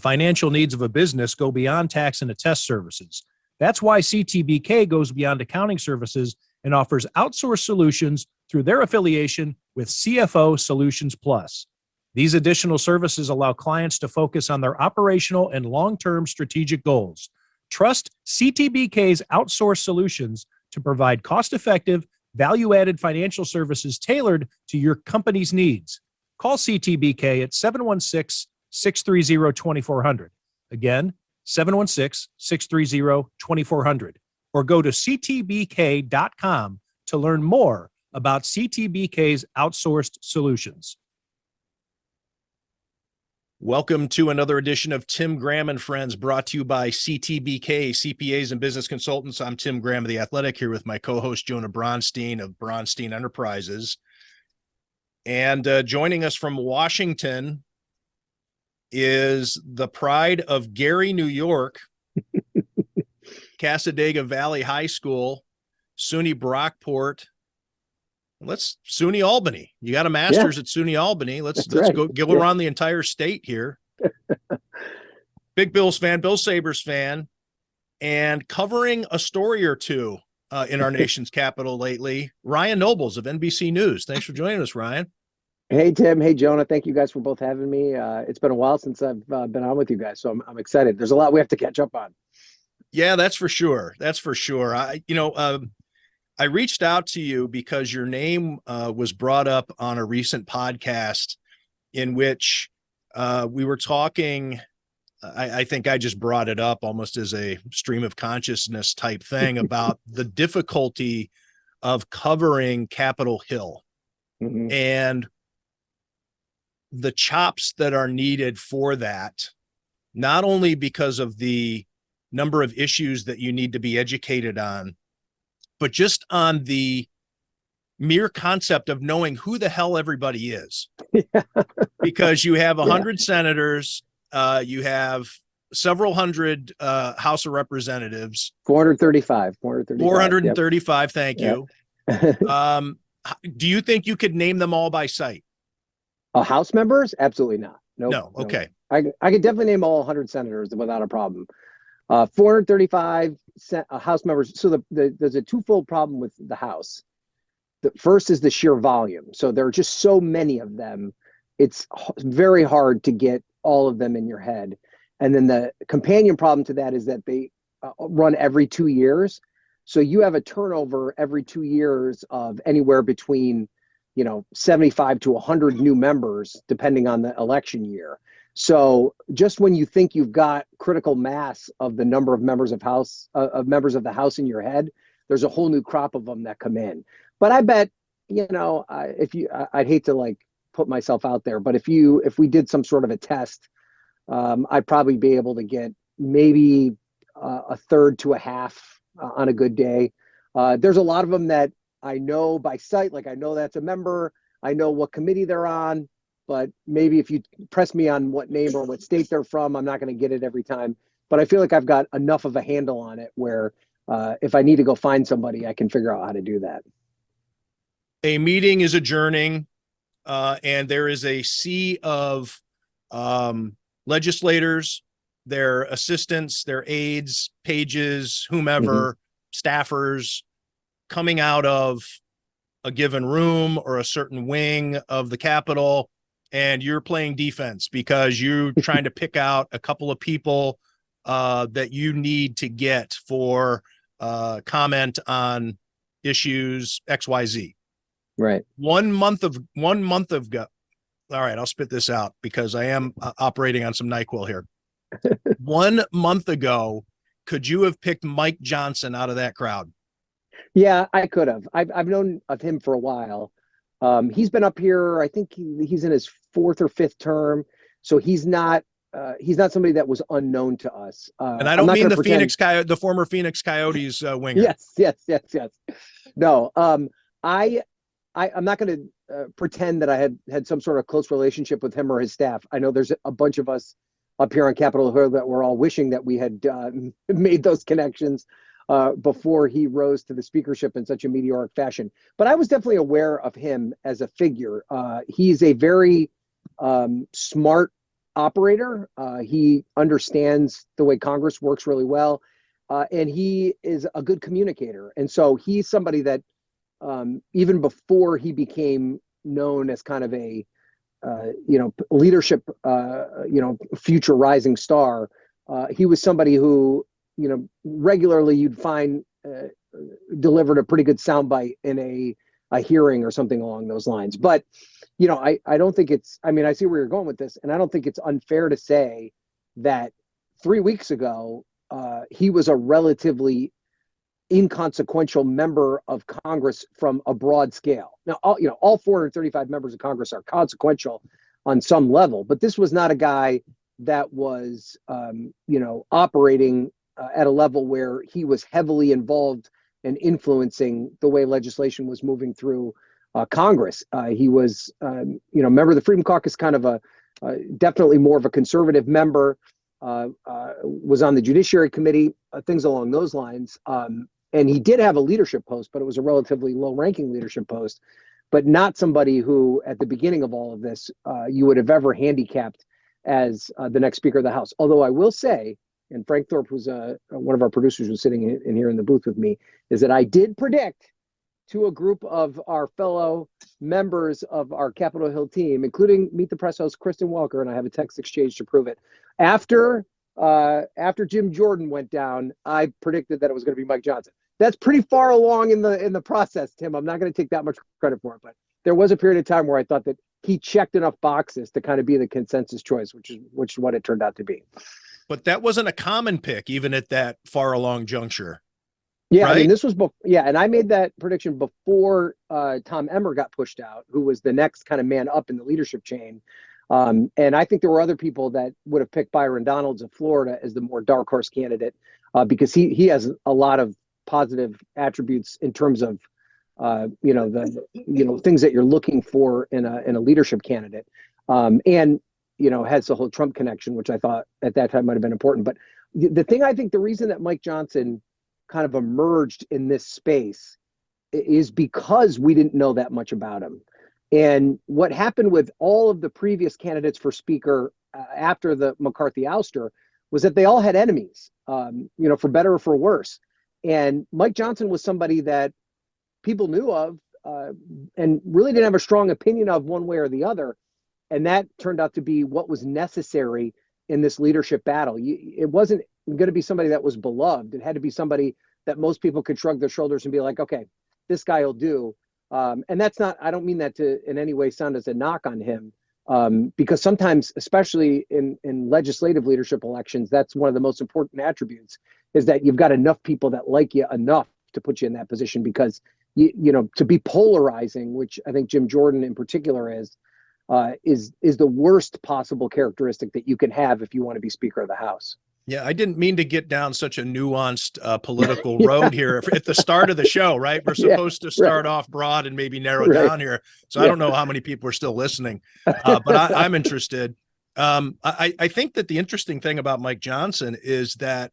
financial needs of a business go beyond tax and attest services. That's why CTBK goes beyond accounting services and offers outsourced solutions through their affiliation with CFO Solutions Plus. These additional services allow clients to focus on their operational and long-term strategic goals. Trust CTBK's outsourced solutions to provide cost-effective, value-added financial services tailored to your company's needs. Call CTBK at 716-630-2400. Again, 716-630-2400. Or go to ctbk.com to learn more about CTBK's outsourced solutions. Welcome to another edition of Tim Graham and Friends, brought to you by CTBK, CPAs and Business Consultants. I'm Tim Graham of The Athletic, here with my co-host Jonah Bronstein of Bronstein Enterprises. And joining us from Washington is the pride of Gary, New York, Cassadaga Valley High School, SUNY Brockport. SUNY Albany. You got a master's at SUNY Albany. Let's go around the entire state here. Big Bills fan, Bill Sabres fan, and covering a story or two in our nation's capital lately, Ryan Nobles of NBC News. Thanks for joining us, Ryan. Hey, Tim. Hey, Jonah. Thank you guys for both having me. It's been a while since I've been on with you guys, so I'm excited. There's a lot we have to catch up on. Yeah, that's for sure. That's for sure. I reached out to you because your name was brought up on a recent podcast in which we were talking. I think I just brought it up almost as a stream of consciousness type thing about the difficulty of covering Capitol Hill and the chops that are needed for that, not only because of the number of issues that you need to be educated on, but just on the mere concept of knowing who the hell everybody is. Because you have 100 senators, you have several hundred House of Representatives. 435. 435, yep. Thank you. Do you think you could name them all by sight? House members? Absolutely not. No. Okay. I could definitely name all 100 senators without a problem. 435 House members. So there's a twofold problem with the House. The first is the sheer volume. So there are just so many of them. It's very hard to get all of them in your head. And then the companion problem to that is that they run every 2 years. So you have a turnover every 2 years of anywhere between 75 to 100 new members, depending on the election year. So just when you think you've got critical mass of the number of members of members of the House in your head, there's a whole new crop of them that come in. But I bet, I'd hate to put myself out there, but if we did some sort of a test, I'd probably be able to get maybe a third to a half on a good day. There's a lot of them that I know by sight, I know that's a member, I know what committee they're on. But maybe if you press me on what name or what state they're from, I'm not going to get it every time. But I feel like I've got enough of a handle on it where if I need to go find somebody, I can figure out how to do that. A meeting is adjourning, and there is a sea of legislators, their assistants, their aides, pages, whomever, staffers coming out of a given room or a certain wing of the Capitol. And you're playing defense because you're trying to pick out a couple of people that you need to get for comment on issues XYZ. Right. 1 month ago. All right, I'll spit this out because I am operating on some NyQuil here. 1 month ago, could you have picked Mike Johnson out of that crowd? Yeah, I could have. I've known of him for a while. He's been up here. I think he's in his 4th or 5th term, so he's not somebody that was unknown to us. And I don't mean the former Phoenix Coyotes winger. Yes. No, I'm not going to pretend that I had some sort of close relationship with him or his staff. I know there's a bunch of us up here on Capitol Hill that we're all wishing that we had made those connections before he rose to the speakership in such a meteoric fashion. But I was definitely aware of him as a figure. He's a very smart operator. He understands the way Congress works really well. And he is a good communicator. And so he's somebody that even before he became known as kind of a leadership, future rising star, he was somebody who, regularly you'd find delivered a pretty good soundbite in a hearing or something along those lines. But, I don't think I see where you're going with this, and I don't think it's unfair to say that 3 weeks ago, he was a relatively inconsequential member of Congress from a broad scale. Now, all 435 members of Congress are consequential on some level, but this was not a guy that was, operating at a level where he was heavily involved and influencing the way legislation was moving through Congress. He was, member of the Freedom Caucus, kind of definitely more of a conservative member, was on the Judiciary Committee, things along those lines. And he did have a leadership post, but it was a relatively low-ranking leadership post, but not somebody who, at the beginning of all of this, you would have ever handicapped as the next Speaker of the House. Although I will say, and Frank Thorpe, who's one of our producers, who's sitting in here in the booth with me, is that I did predict to a group of our fellow members of our Capitol Hill team, including Meet the Press host Kristen Walker, and I have a text exchange to prove it. After Jim Jordan went down, I predicted that it was going to be Mike Johnson. That's pretty far along in the process, Tim. I'm not going to take that much credit for it, but there was a period of time where I thought that he checked enough boxes to kind of be the consensus choice, which is what it turned out to be. But that wasn't a common pick, even at that far along juncture. Yeah, right? I mean, this was and I made that prediction before Tom Emmer got pushed out, who was the next kind of man up in the leadership chain. And I think there were other people that would have picked Byron Donalds of Florida as the more dark horse candidate, because he has a lot of positive attributes in terms of things that you're looking for in a leadership candidate, and has the whole Trump connection, which I thought at that time might have been important. But the thing, I think the reason that Mike Johnson kind of emerged in this space is because we didn't know that much about him. And what happened with all of the previous candidates for Speaker after the McCarthy ouster was that they all had enemies, for better or for worse. And Mike Johnson was somebody that people knew of and really didn't have a strong opinion of one way or the other. And that turned out to be what was necessary in this leadership battle. It wasn't going to be somebody that was beloved. It had to be somebody that most people could shrug their shoulders and be like, okay, this guy will do. And that's not, I don't mean that to in any way sound as a knock on him, because sometimes, especially in legislative leadership elections, that's one of the most important attributes, is that you've got enough people that like you enough to put you in that position, because to be polarizing, which I think Jim Jordan in particular is the worst possible characteristic that you can have if you want to be Speaker of the House. Yeah, I didn't mean to get down such a nuanced political road here at the start of the show, right? We're supposed to start off broad and maybe narrow down here. So I don't know how many people are still listening, but I'm interested. I think that the interesting thing about Mike Johnson is that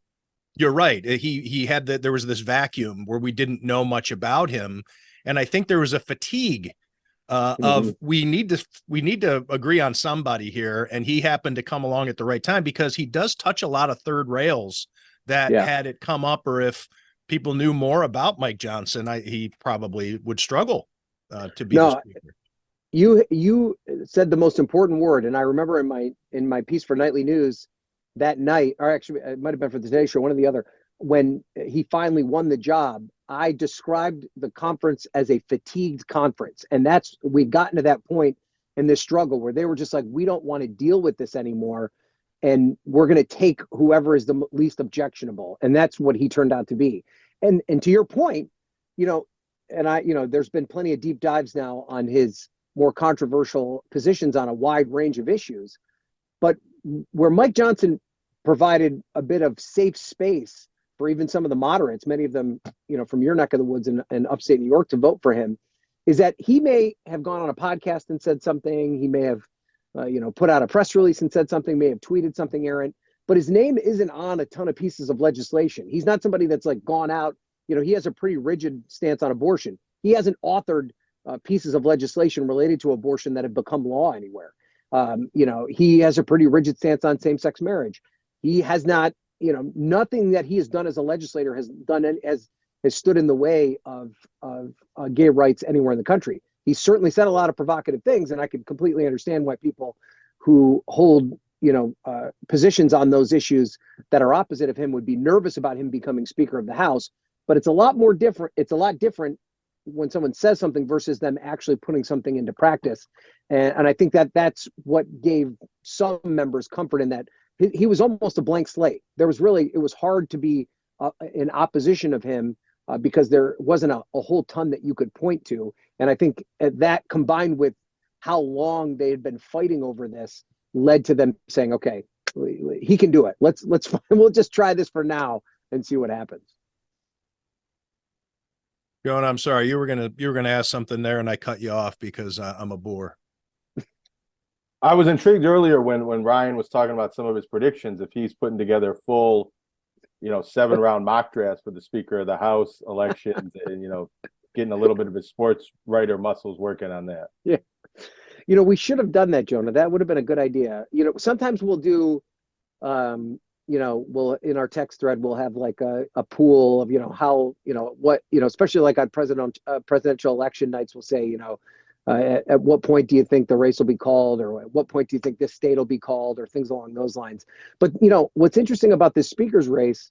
you're right. He had there was this vacuum where we didn't know much about him. And I think there was a fatigue of we need to agree on somebody here, and he happened to come along at the right time, because he does touch a lot of third rails that had it come up, or if people knew more about Mike Johnson, he probably would struggle to be the Speaker. You said the most important word, and I remember in my piece for Nightly News that night, or actually it might have been for the Today Show, one or the other, when he finally won the job, I described the conference as a fatigued conference. And we'd gotten to that point in this struggle where they were just like, we don't want to deal with this anymore, and we're going to take whoever is the least objectionable. And that's what he turned out to be. And to your point, there's been plenty of deep dives now on his more controversial positions on a wide range of issues. But where Mike Johnson provided a bit of safe space for even some of the moderates, many of them, from your neck of the woods in upstate New York, to vote for him, is that he may have gone on a podcast and said something. He may have, put out a press release and said something, may have tweeted something errant, but his name isn't on a ton of pieces of legislation. He's not somebody that's like gone out, he has a pretty rigid stance on abortion. He hasn't authored pieces of legislation related to abortion that have become law anywhere. He has a pretty rigid stance on same-sex marriage. He has not, nothing that he has done as a legislator has stood in the way of gay rights anywhere in the country. He certainly said a lot of provocative things, and I could completely understand why people who hold positions on those issues that are opposite of him would be nervous about him becoming Speaker of the House. But it's a lot more different. It's a lot different when someone says something versus them actually putting something into practice. And I think that's what gave some members comfort in that he was almost a blank slate. It was hard to be in opposition of him because there wasn't a whole ton that you could point to. And I think that combined with how long they had been fighting over this led to them saying, okay, he can do it. We'll just try this for now and see what happens. Joan, I'm sorry, you were gonna ask something there, and I cut you off because I'm a bore. I was intrigued earlier when Ryan was talking about some of his predictions. If he's putting together full, 7-round mock drafts for the Speaker of the House elections, and getting a little bit of his sports writer muscles working on that. Yeah, we should have done that, Jonah. That would have been a good idea. Sometimes we'll do. We'll in our text thread we'll have like a pool of how what especially like on presidential election nights we'll say at what point do you think the race will be called, or at what point do you think this state will be called, or things along those lines. But what's interesting about this speaker's race,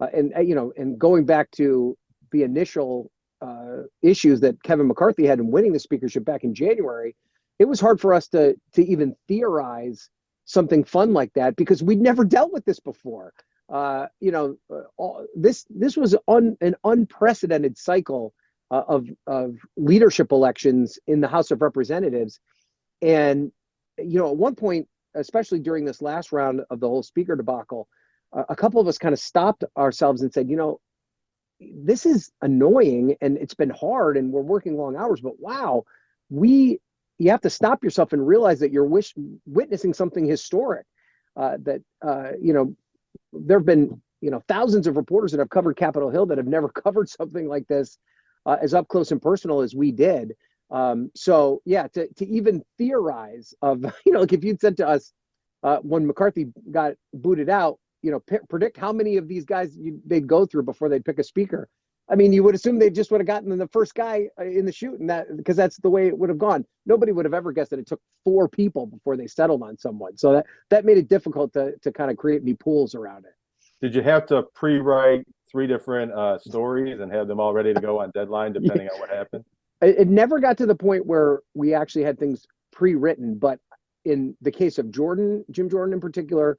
and going back to the initial issues that Kevin McCarthy had in winning the speakership back in January, it was hard for us to even theorize something fun like that because we'd never dealt with this before. This was an unprecedented cycle of leadership elections in the House of Representatives. And, at one point, especially during this last round of the whole speaker debacle, a couple of us kind of stopped ourselves and said, this is annoying and it's been hard and we're working long hours, but wow, you have to stop yourself and realize that you're witnessing something historic. There have been thousands of reporters that have covered Capitol Hill that have never covered something like this as up close and personal as we did. So yeah, to even theorize of like if you'd said to us when McCarthy got booted out, predict how many of these guys they'd go through before they'd pick a speaker. I mean, you would assume they just would have gotten the first guy in the chute, and because that's the way it would have gone. Nobody would have ever guessed that it took 4 people before they settled on someone. So that made it difficult to kind of create any pools around it. Did you have to pre-write 3 different stories and have them all ready to go on deadline, depending on what happened? It never got to the point where we actually had things pre-written, but in the case of Jim Jordan in particular,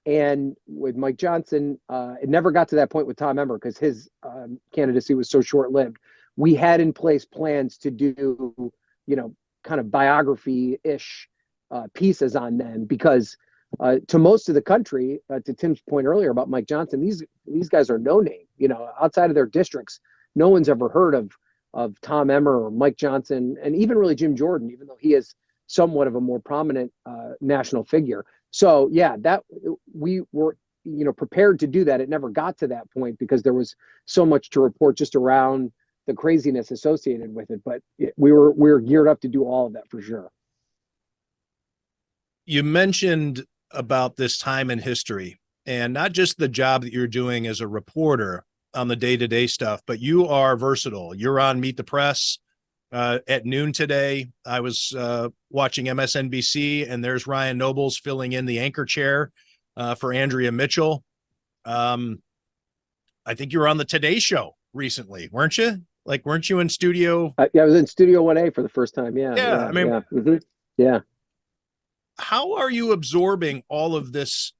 and with Mike Johnson, it never got to that point with Tom Emmer because his candidacy was so short-lived. We had in place plans to do, kind of biography-ish pieces on them because to most of the country, to Tim's point earlier about Mike Johnson, these guys are no name. Outside of their districts, no one's ever heard of Tom Emmer or Mike Johnson, and even really Jim Jordan, even though he is somewhat of a more prominent national figure. So yeah, that we were, prepared to do that. It never got to that point because there was so much to report just around the craziness associated with it. But we were geared up to do all of that for sure. You mentioned about this time in history and not just the job that you're doing as a reporter on the day-to-day stuff, but you are versatile. You're on Meet the Press. At noon today, I was watching MSNBC, and there's Ryan Nobles filling in the anchor chair for Andrea Mitchell. I think you were on the Today Show recently, weren't you? Weren't you in studio? Yeah, I was in Studio 1A for the first time. Yeah. I mean, yeah. Mm-hmm. Yeah. How are you absorbing all of this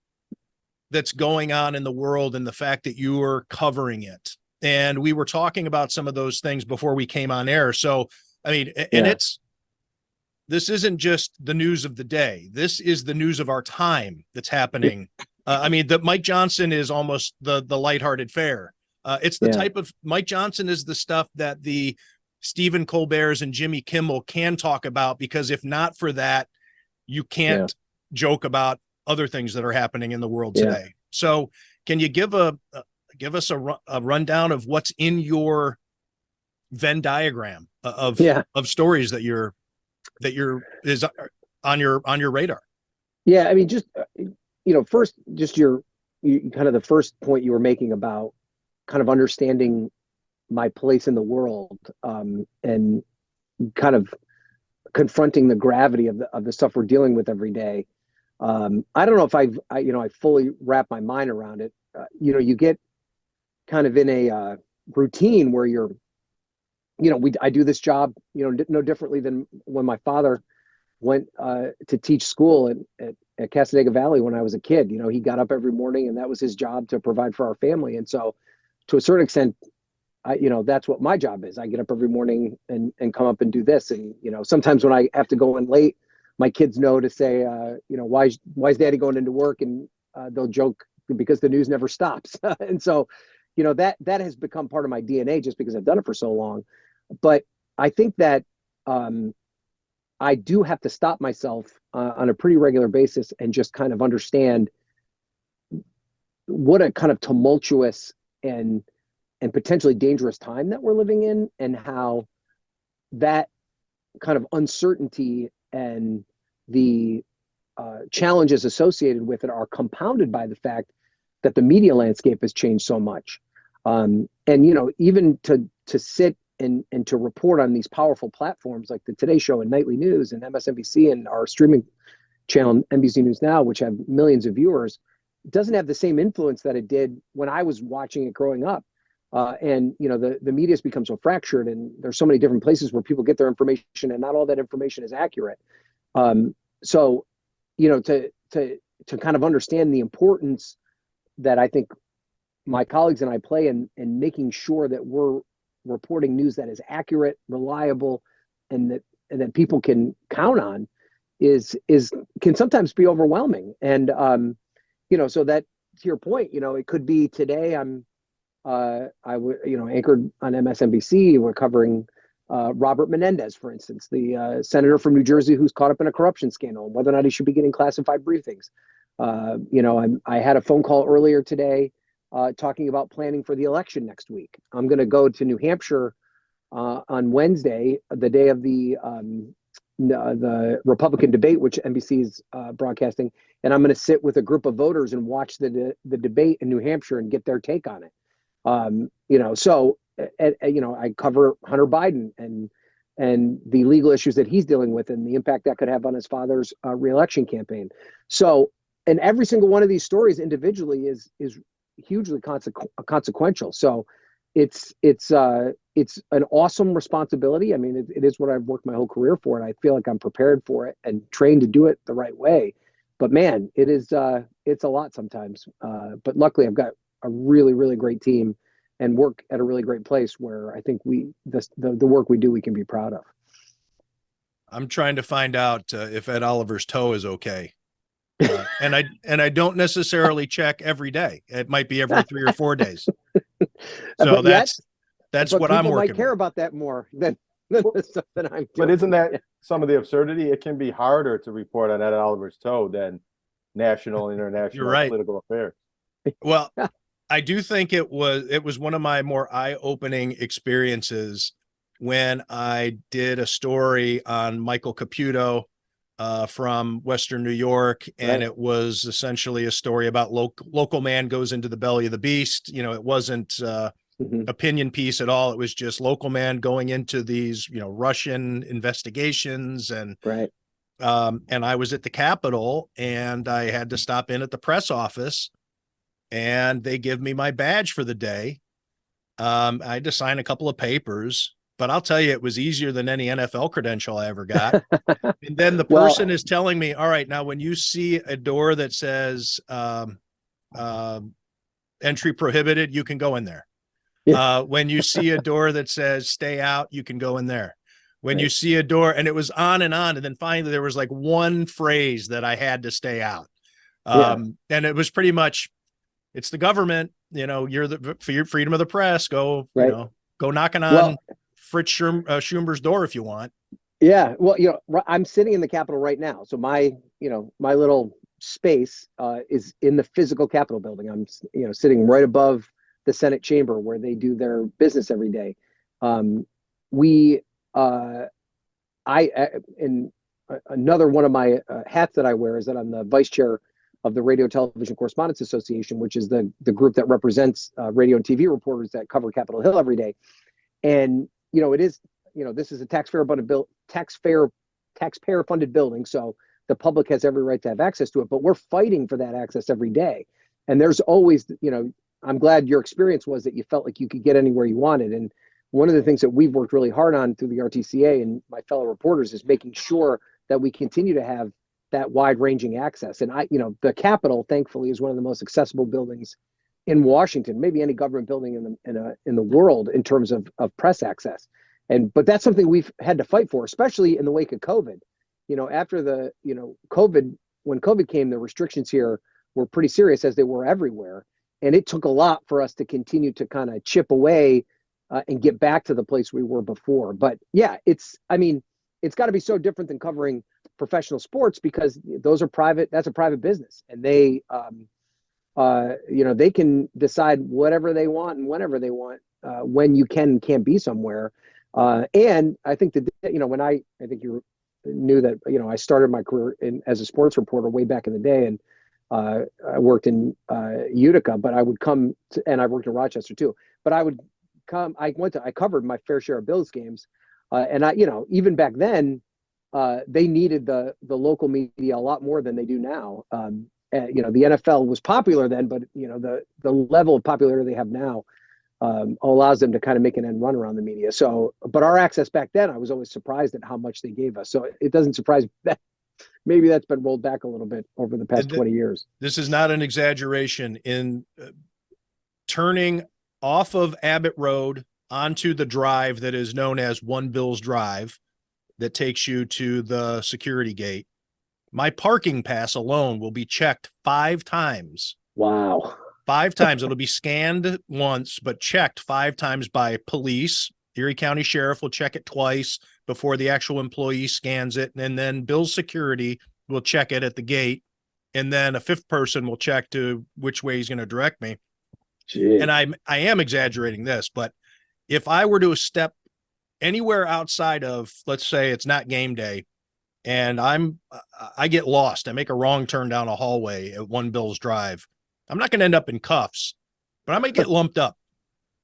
that's going on in the world and the fact that you are covering it? And we were talking about some of those things before we came on air. So, I mean, and this isn't just the news of the day. This is the news of our time that's happening. I mean, the Mike Johnson is almost the lighthearted fare. It's the type of Mike Johnson is the stuff that the Stephen Colbert's and Jimmy Kimmel can talk about, because if not for that, you can't joke about other things that are happening in the world today. So can you give us a rundown of what's in your Venn diagram of stories that on your radar? Yeah, I mean, just first, just you kind of the first point you were making about kind of understanding my place in the world, and kind of confronting the gravity of the stuff we're dealing with every day. I don't know if I fully wrap my mind around it. You get kind of in a routine where I do this job, no differently than when my father went to teach school at Cassadaga Valley when I was a kid. He got up every morning and that was his job to provide for our family. And so to a certain extent, that's what my job is. I get up every morning and come up and do this. And, sometimes when I have to go in late, my kids know to say, why is daddy going into work? And they'll joke because the news never stops. And so, that has become part of my DNA just because I've done it for so long. But I think that I do have to stop myself on a pretty regular basis and just kind of understand what a kind of tumultuous and potentially dangerous time that we're living in, and how that kind of uncertainty and the challenges associated with it are compounded by the fact that the media landscape has changed so much. And even to sit and to report on these powerful platforms like the Today Show and Nightly News and MSNBC and our streaming channel NBC News Now, which have millions of viewers, doesn't have the same influence that it did when I was watching it growing up. And the media has become so fractured, and there's so many different places where people get their information, and not all that information is accurate. So to kind of understand the importance that I think my colleagues and I play in making sure that we're reporting news that is accurate, reliable, and that people can count on can sometimes be overwhelming. And so that, to your point, it could be today anchored on MSNBC. We're covering Robert Menendez, for instance, the senator from New Jersey who's caught up in a corruption scandal, and whether or not he should be getting classified briefings. I had a phone call earlier today talking about planning for the election next week. I'm going to go to New Hampshire on Wednesday, the day of the Republican debate, which NBC is broadcasting, and I'm going to sit with a group of voters and watch the debate in New Hampshire and get their take on it. I cover Hunter Biden and the legal issues that he's dealing with and the impact that could have on his father's reelection campaign. So, and every single one of these stories individually is hugely consequential. So it's an awesome responsibility. I mean, it is what I've worked my whole career for, and I feel like I'm prepared for it and trained to do it the right way. But man, it's a lot sometimes. But luckily I've got a really, really great team and work at a really great place where I think the work we do, we can be proud of. I'm trying to find out if Ed Oliver's toe is okay. And I don't necessarily check every day. It might be every 3 or 4 days. So that's what I'm working might care about that more than the stuff that I'm doing. But isn't that some of the absurdity? It can be harder to report on Ed Oliver's toe than national and international political affairs. Well, I do think it was one of my more eye-opening experiences when I did a story on Michael Caputo from Western New York, and it was essentially a story about local man goes into the belly of the beast. It wasn't opinion piece at all. It was just local man going into these Russian investigations, and I was at the Capitol, and I had to stop in at the press office, and they give me my badge for the day. I had to sign a couple of papers, but I'll tell you, it was easier than any NFL credential I ever got. And then the person is telling me, all right, now when you see a door that says entry prohibited, you can go in there. When you see a door that says stay out, you can go in there. When you see a door, and it was on. And then finally there was like one phrase that I had to stay out. And it was pretty much, it's the government, you're for your freedom of the press, go knocking on Fritz Schumer's door if you want. Yeah. Well, I'm sitting in the Capitol right now. So my little space is in the physical Capitol building. I'm, sitting right above the Senate chamber where they do their business every day. another one of my hats that I wear is that I'm the vice chair of the Radio Television Correspondents Association, which is the group that represents radio and TV reporters that cover Capitol Hill every day. And it is, this is a taxpayer funded building, so the public has every right to have access to it. But we're fighting for that access every day. And there's always, I'm glad your experience was that you felt like you could get anywhere you wanted. And one of the things that we've worked really hard on through the RTCA and my fellow reporters is making sure that we continue to have that wide-ranging access. And the Capitol, thankfully, is one of the most accessible buildings in Washington, maybe any government building in the world in terms of press access. But that's something we've had to fight for, especially in the wake of COVID. After COVID, when COVID came, the restrictions here were pretty serious, as they were everywhere. And it took a lot for us to continue to kind of chip away and get back to the place we were before. But yeah, it's got to be so different than covering professional sports, because those are private. That's a private business, and they they can decide whatever they want and whenever they want, when you can and can't be somewhere. And I think that when I think you knew that I started my career as a sports reporter way back in the day, and I worked in Utica, but I would come to, and I worked in Rochester too. But I would come. I covered my fair share of Bills games, and even back then, they needed the local media a lot more than they do now. The NFL was popular then, but the level of popularity they have now allows them to kind of make an end run around the media. So, but our access back then, I was always surprised at how much they gave us. So it doesn't surprise me that maybe that's been rolled back a little bit over the past 20 years. This is not an exaggeration. In turning off of Abbott Road onto the drive that is known as One Bills Drive, that takes you to the security gate, my parking pass alone will be checked 5 times. Wow. 5 times. It'll be scanned once, but checked 5 times by police. Erie County Sheriff will check it twice before the actual employee scans it. And then Bill's security will check it at the gate. And then a 5th person will check to which way he's going to direct me. Jeez. And I am exaggerating this, but if I were to step anywhere outside of, let's say it's not game day, and I get lost, I make a wrong turn down a hallway at One Bills Drive, I'm not going to end up in cuffs, but I might get lumped up.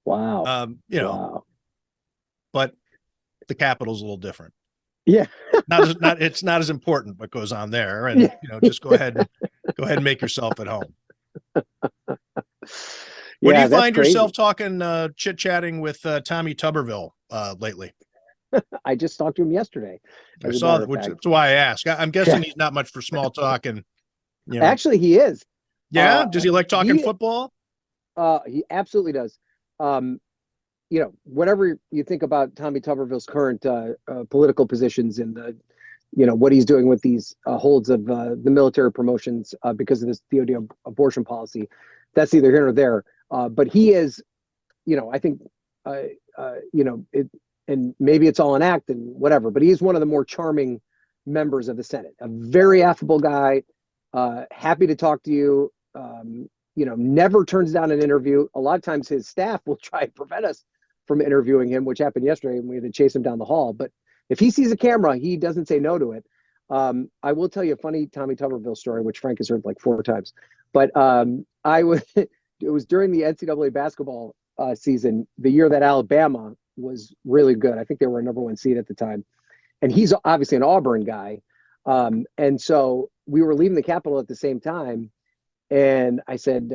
Wow. Wow. But the Capitol's a little different. Yeah. It's not as important what goes on there. And, just go ahead and make yourself at home. Where do you find yourself talking, chit-chatting with Tommy Tuberville lately? I just talked to him yesterday. I saw that, which is why I asked. I'm guessing he's not much for small talk. And actually, he is. Yeah. Does he like talking football? He absolutely does. Whatever you think about Tommy Tuberville's current political positions and what he's doing with these holds of the military promotions because of this DOD abortion policy, that's neither here nor there. But he is, I think, and maybe it's all an act and whatever, but he is one of the more charming members of the Senate. A very affable guy, happy to talk to you. Never turns down an interview. A lot of times his staff will try and prevent us from interviewing him, which happened yesterday, and we had to chase him down the hall. But if he sees a camera, he doesn't say no to it. I will tell you a funny Tommy Tuberville story, which Frank has heard like 4 times. But it was during the NCAA basketball season, the year that Alabama was really good. I think they were a #1 seed at the time. And he's obviously an Auburn guy. And so we were leaving the Capitol at the same time. And I said,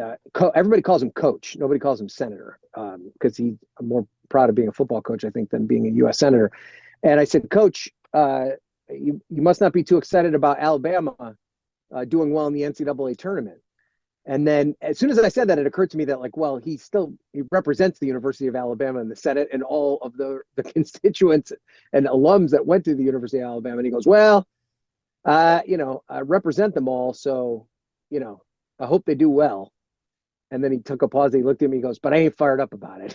everybody calls him coach. Nobody calls him senator, because he's more proud of being a football coach, I think, than being a U.S. senator. And I said, Coach, you must not be too excited about Alabama doing well in the NCAA tournament. And then as soon as I said that, it occurred to me that, he represents the University of Alabama in the Senate and all of the constituents and alums that went to the University of Alabama. And he goes, well, I represent them all. So, I hope they do well. And then he took a pause. He looked at me, he goes, but I ain't fired up about it.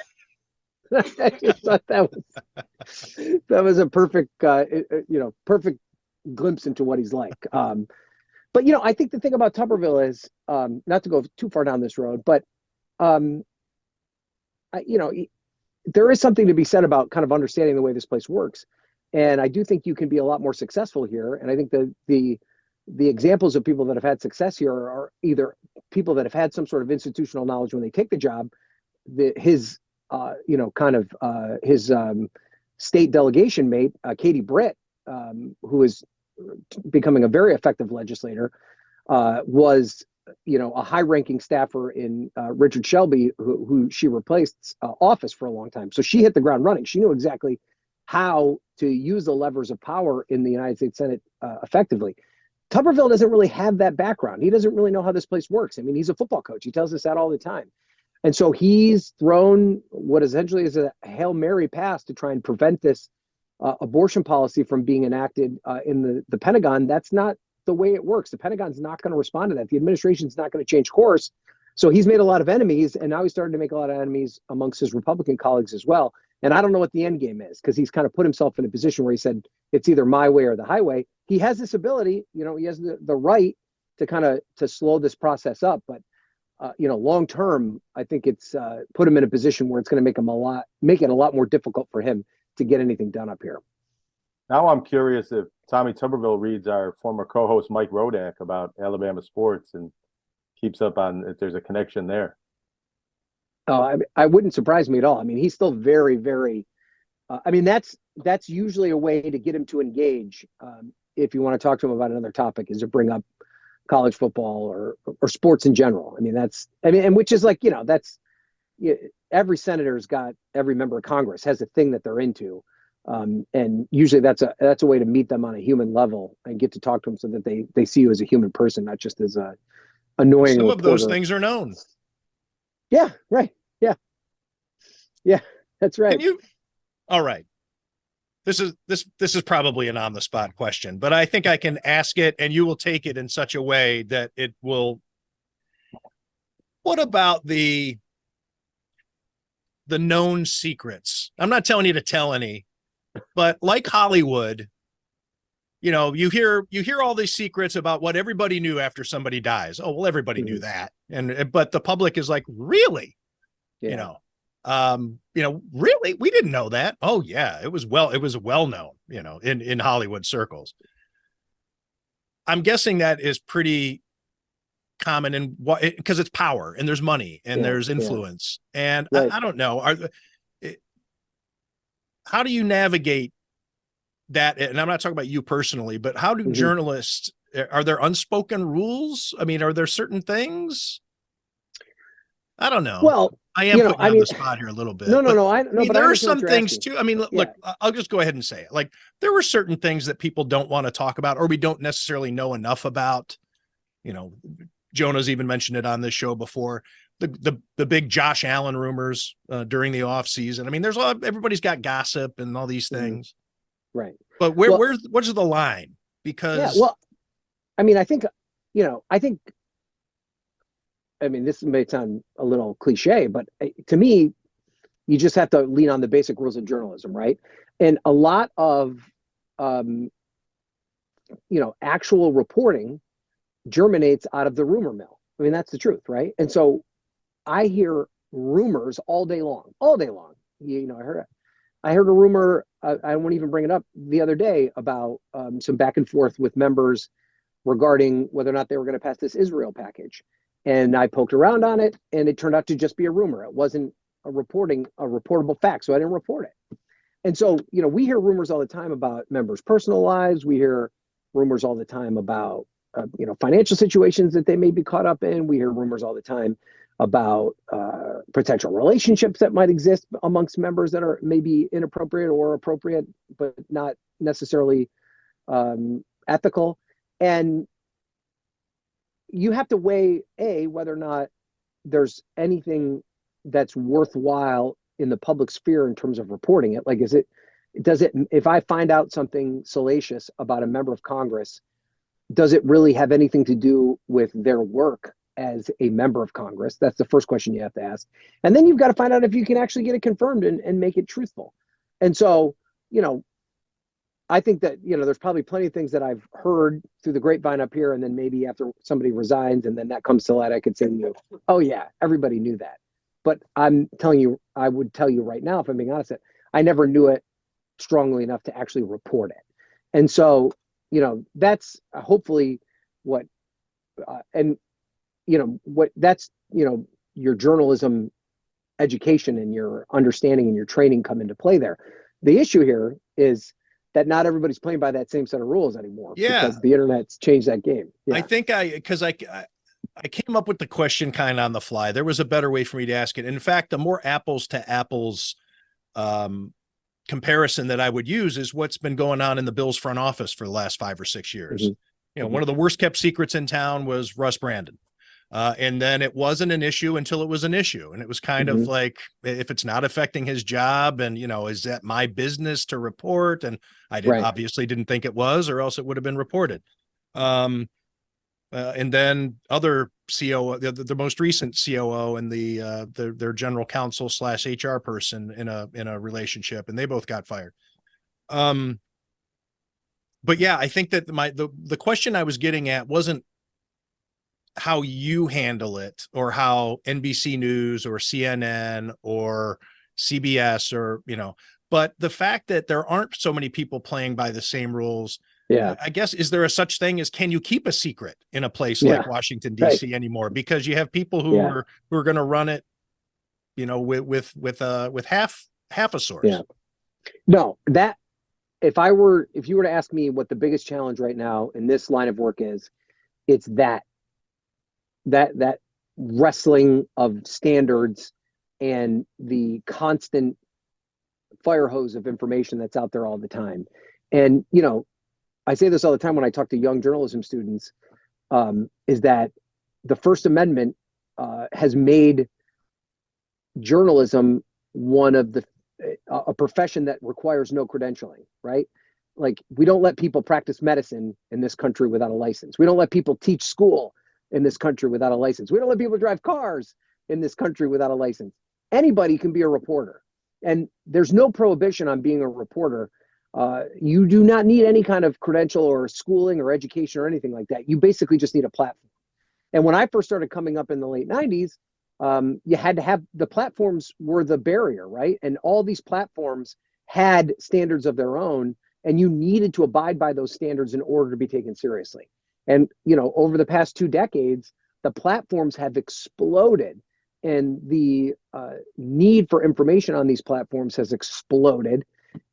I just thought that was a perfect, perfect glimpse into what he's like. But, I think the thing about Tuberville is, not to go too far down this road, but, there is something to be said about kind of understanding the way this place works. And I do think you can be a lot more successful here. And I think the examples of people that have had success here are either people that have had some sort of institutional knowledge when they take the job. His state delegation mate, Katie Britt, who is becoming a very effective legislator, was a high-ranking staffer in Richard Shelby, who she replaced office for a long time. So she hit the ground running. She knew exactly how to use the levers of power in the United States Senate effectively. Tuberville doesn't really have that background. He doesn't really know how this place works. I mean, he's a football coach. He tells us that all the time. And so he's thrown what essentially is a Hail Mary pass to try and prevent this abortion policy from being enacted in the Pentagon. That's not the way it works. The Pentagon's not going to respond to that. The administration's not going to change course. So he's made a lot of enemies, and now he's starting to make a lot of enemies amongst his Republican colleagues as well. And I don't know what the end game is, because he's kind of put himself in a position where he said it's either my way or the highway. He has this ability, he has the right to kind of to slow this process up, but long term, I think it's put him in a position where it's going to make it a lot more difficult for him to get anything done up here. Now I'm curious if Tommy Tuberville reads our former co-host Mike Rodak about Alabama sports and keeps up on if there's a connection there. Oh, I wouldn't surprise me at all. I mean, he's still very, very. That's usually a way to get him to engage. If you want to talk to him about another topic, is to bring up college football or sports in general. And which is like, every senator's got, every member of Congress has a thing that they're into. And usually that's a way to meet them on a human level and get to talk to them so that they see you as a human person, not just as a annoying Some reporter. of those things are known. Yeah, right. Yeah, that's right. All right. This is probably an on-the-spot question, but I think I can ask it and you will take it in such a way that it will. What about the known secrets? I'm not telling you to tell any, but like Hollywood, you hear all these secrets about what everybody knew after somebody dies. Oh, well, everybody knew that. But the public is like, really? Yeah. Really? We didn't know that. Oh yeah, it was well known, in Hollywood circles. I'm guessing that is pretty common in what, because it's power and there's money and there's influence. And right. I don't know. How do you navigate that? And I'm not talking about you personally, but how do journalists, are there unspoken rules? I mean, are there certain things? I don't know. Well, I am putting you on the spot here a little bit. No. But there are some things asking. too. I mean, look, I'll just go ahead and say it. Like, there were certain things that people don't want to talk about, or we don't necessarily know enough about. Jonah's even mentioned it on this show before. The big Josh Allen rumors during the off season. I mean, everybody's got gossip and all these things. Right. But where's the line? Because this may sound a little cliche, but to me, you just have to lean on the basic rules of journalism, right? And a lot of, actual reporting germinates out of the rumor mill. I mean, that's the truth, right? And so I hear rumors all day long. I heard a rumor, I won't even bring it up, the other day about some back and forth with members regarding whether or not they were going to pass this Israel package. And I poked around on it, and it turned out to just be a rumor. It wasn't a reportable fact, so I didn't report it. And so, we hear rumors all the time about members' personal lives. We hear rumors all the time about, financial situations that they may be caught up in. We hear rumors all the time about potential relationships that might exist amongst members that are maybe inappropriate or appropriate, but not necessarily ethical. And you have to weigh whether or not there's anything that's worthwhile in the public sphere in terms of reporting it. Like, if I find out something salacious about a member of Congress, does it really have anything to do with their work as a member of Congress? That's the first question you have to ask. And then you've got to find out if you can actually get it confirmed and make it truthful. And so, I think that, there's probably plenty of things that I've heard through the grapevine up here. And then maybe after somebody resigns and then that comes to light, I could say to you, oh yeah, everybody knew that. But I'm telling you, I would tell you right now, if I'm being honest, that I never knew it strongly enough to actually report it. And so, that's hopefully what, that's, your journalism education and your understanding and your training come into play there. The issue here is that not everybody's playing by that same set of rules anymore. Yeah. Because the internet's changed that game. Yeah. I think because I came up with the question kind of on the fly. There was a better way for me to ask it. In fact, the more apples to apples comparison that I would use is what's been going on in the Bills front office for the last 5 or 6 years. One of the worst kept secrets in town was Russ Brandon. And then it wasn't an issue until it was an issue. And it was kind of like, if it's not affecting his job and, is that my business to report? And I obviously didn't think it was, or else it would have been reported. And then other COO, the most recent COO and their general counsel / HR person in a relationship, and they both got fired. But yeah, I think that the question I was getting at wasn't how you handle it or how NBC News or CNN or CBS or, but the fact that there aren't so many people playing by the same rules. Yeah. I guess, is there a such thing as, can you keep a secret in a place like Washington, DC anymore? Because you have people who are going to run it, with half a source. Yeah. No, if you were to ask me what the biggest challenge right now in this line of work is, it's that wrestling of standards and the constant fire hose of information that's out there all the time. And, I say this all the time when I talk to young journalism students, is that the First Amendment has made journalism one of a profession that requires no credentialing, right? Like, we don't let people practice medicine in this country without a license. We don't let people teach school in this country without a license. We don't let people drive cars in this country without a license. Anybody can be a reporter. And there's no prohibition on being a reporter. You do not need any kind of credential or schooling or education or anything like that. You basically just need a platform. And when I first started coming up in the late 90s, you had to have, the platforms were the barrier, right? And all these platforms had standards of their own, and you needed to abide by those standards in order to be taken seriously. And, over the past 2 decades, the platforms have exploded, and the need for information on these platforms has exploded.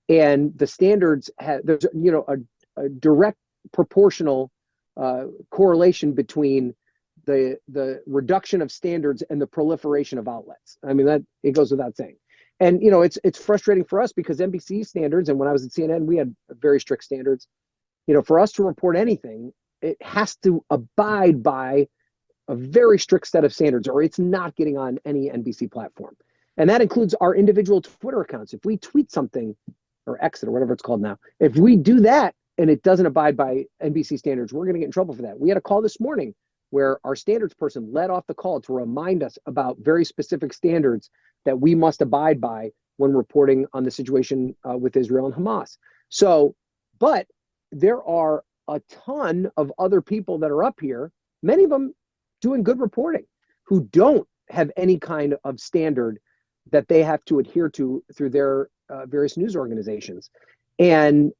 And the standards there's, a direct proportional correlation between the reduction of standards and the proliferation of outlets. I mean, that it goes without saying. And, it's frustrating for us because NBC standards, and when I was at CNN, we had very strict standards. For us to report anything, it has to abide by a very strict set of standards, or it's not getting on any NBC platform. And that includes our individual Twitter accounts. If we tweet something, or exit, or whatever it's called now, if we do that and it doesn't abide by NBC standards, we're going to get in trouble for that. We had a call this morning where our standards person led off the call to remind us about very specific standards that we must abide by when reporting on the situation with Israel and Hamas. So, but there are a ton of other people that are up here, many of them doing good reporting, who don't have any kind of standard that they have to adhere to through their various news organizations. And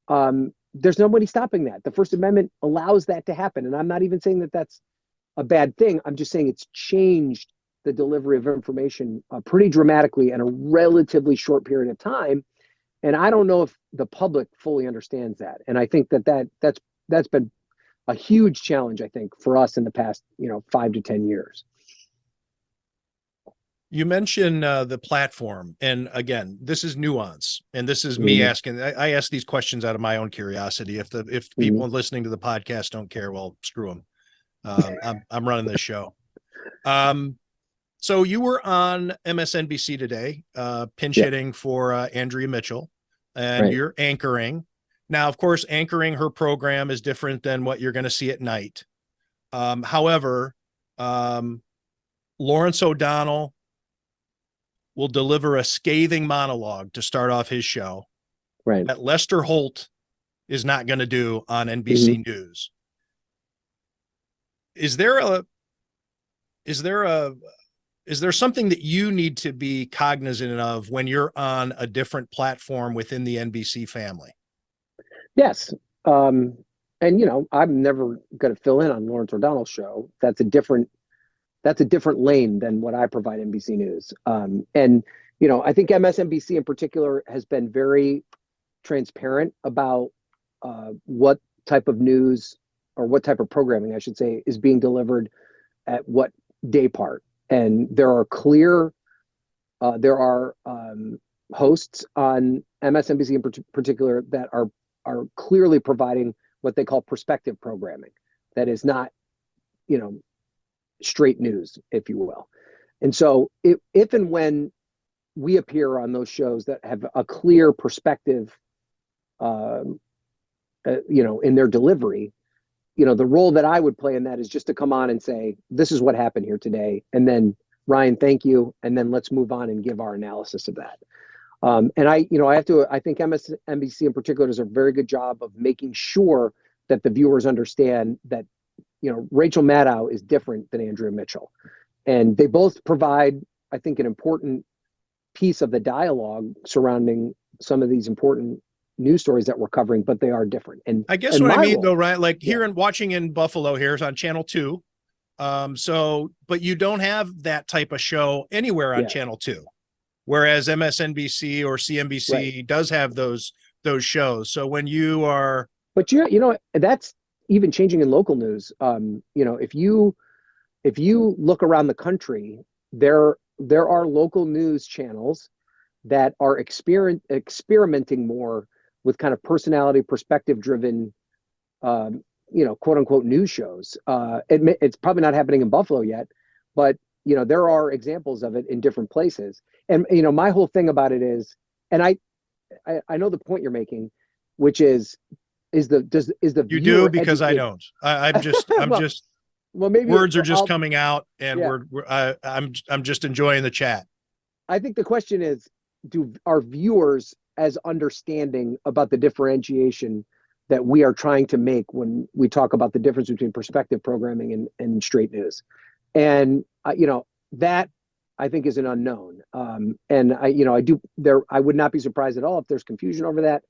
there's nobody stopping that. The First Amendment allows that to happen. And I'm not even saying that that's a bad thing. I'm just saying it's changed the delivery of information pretty dramatically in a relatively short period of time. And I don't know if the public fully understands that. And I think that's been a huge challenge, I think, for us in the past, 5 to 10 years. You mentioned the platform, and again, this is nuance, and this is me asking. I ask these questions out of my own curiosity. If people listening to the podcast don't care, well, screw them. I'm running this show. So you were on MSNBC today, pinch hitting for Andrea Mitchell, and you're anchoring. Now, of course, anchoring her program is different than what you're going to see at night. However, Lawrence O'Donnell will deliver a scathing monologue to start off his show that Lester Holt is not going to do on NBC News. Is there a is there something that you need to be cognizant of when you're on a different platform within the NBC family? Yes. And I'm never going to fill in on Lawrence O'Donnell's show. That's a different lane than what I provide NBC News. And I think MSNBC in particular has been very transparent about what type of news, or what type of programming, I should say, is being delivered at what day part. And there are hosts on MSNBC in particular that are clearly providing what they call perspective programming. That is not, straight news, if you will. And so if and when we appear on those shows that have a clear perspective, in their delivery, the role that I would play in that is just to come on and say, this is what happened here today. And then, Ryan, thank you. And then let's move on and give our analysis of that. And I think MSNBC in particular does a very good job of making sure that the viewers understand that, Rachel Maddow is different than Andrea Mitchell. And they both provide, I think, an important piece of the dialogue surrounding some of these important news stories that we're covering, but they are different. And I guess what I mean though, right? Like here and watching in Buffalo here is on Channel 2. But you don't have that type of show anywhere on Channel 2. Whereas MSNBC or CNBC does have those shows. So when you are, but that's even changing in local news. If you look around the country, there are local news channels that are experimenting more with kind of personality, perspective driven, quote unquote news shows. It's probably not happening in Buffalo yet, but there are examples of it in different places. And my whole thing about it is, and I know the point you're making, which is the you do, because I don't. I'm just well, maybe words are just coming out, and I'm just enjoying the chat. I think the question is, do our viewers as understanding about the differentiation that we are trying to make when we talk about the difference between perspective programming and straight news? And that I think is an unknown. And I would not be surprised at all if there's confusion over that.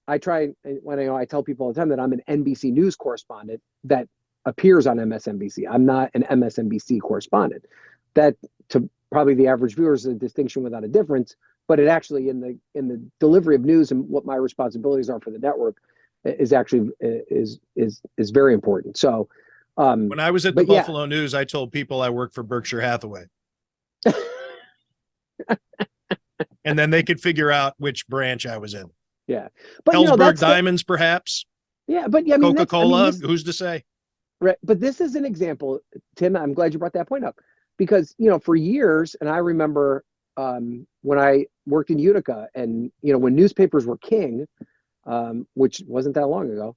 I tell people all the time that I'm an NBC News correspondent that appears on MSNBC. I'm not an MSNBC correspondent. That, to probably the average viewer, is a distinction without a difference. But it actually, in the delivery of news and what my responsibilities are for the network, is actually is very important. So when I was at the Buffalo News, I told people I worked for Berkshire Hathaway. And then they could figure out which branch I was in. Yeah, but Helzberg Diamonds, perhaps. Yeah, but Coca-Cola. Who's to say? Right, but this is an example, Tim. I'm glad you brought that point up, because for years, and I remember when I worked in Utica, and when newspapers were king, which wasn't that long ago,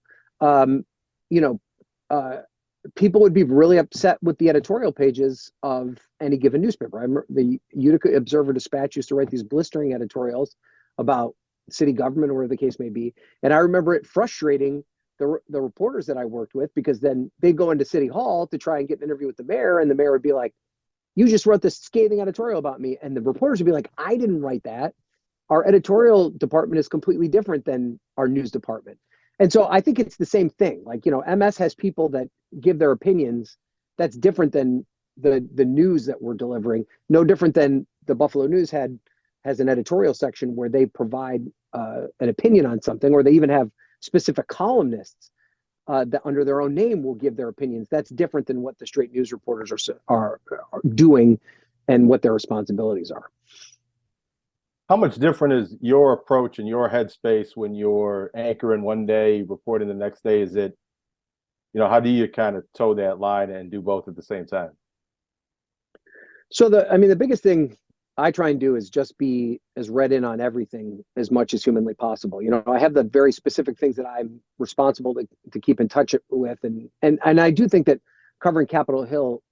people would be really upset with the editorial pages of any given newspaper. I remember the Utica Observer Dispatch used to write these blistering editorials about city government, or whatever the case may be. And I remember it frustrating the reporters that I worked with, because then they'd go into City Hall to try and get an interview with the mayor, and the mayor would be like, "You just wrote this scathing editorial about me." And the reporters would be like, "I didn't write that. Our editorial department is completely different than our news department." And so I think it's the same thing. Like, MS has people that give their opinions that's different than the news that we're delivering. No different than the Buffalo News has an editorial section where they provide an opinion on something, or they even have specific columnists that under their own name will give their opinions. That's different than what the straight news reporters are doing and what their responsibilities are. How much different is your approach and your headspace when you're anchoring one day, reporting the next day? Is it, how do you kind of toe that line and do both at the same time? So the biggest thing I try and do is just be as read in on everything as much as humanly possible. I have the very specific things that I'm responsible to keep in touch with. And I do think that covering Capitol Hill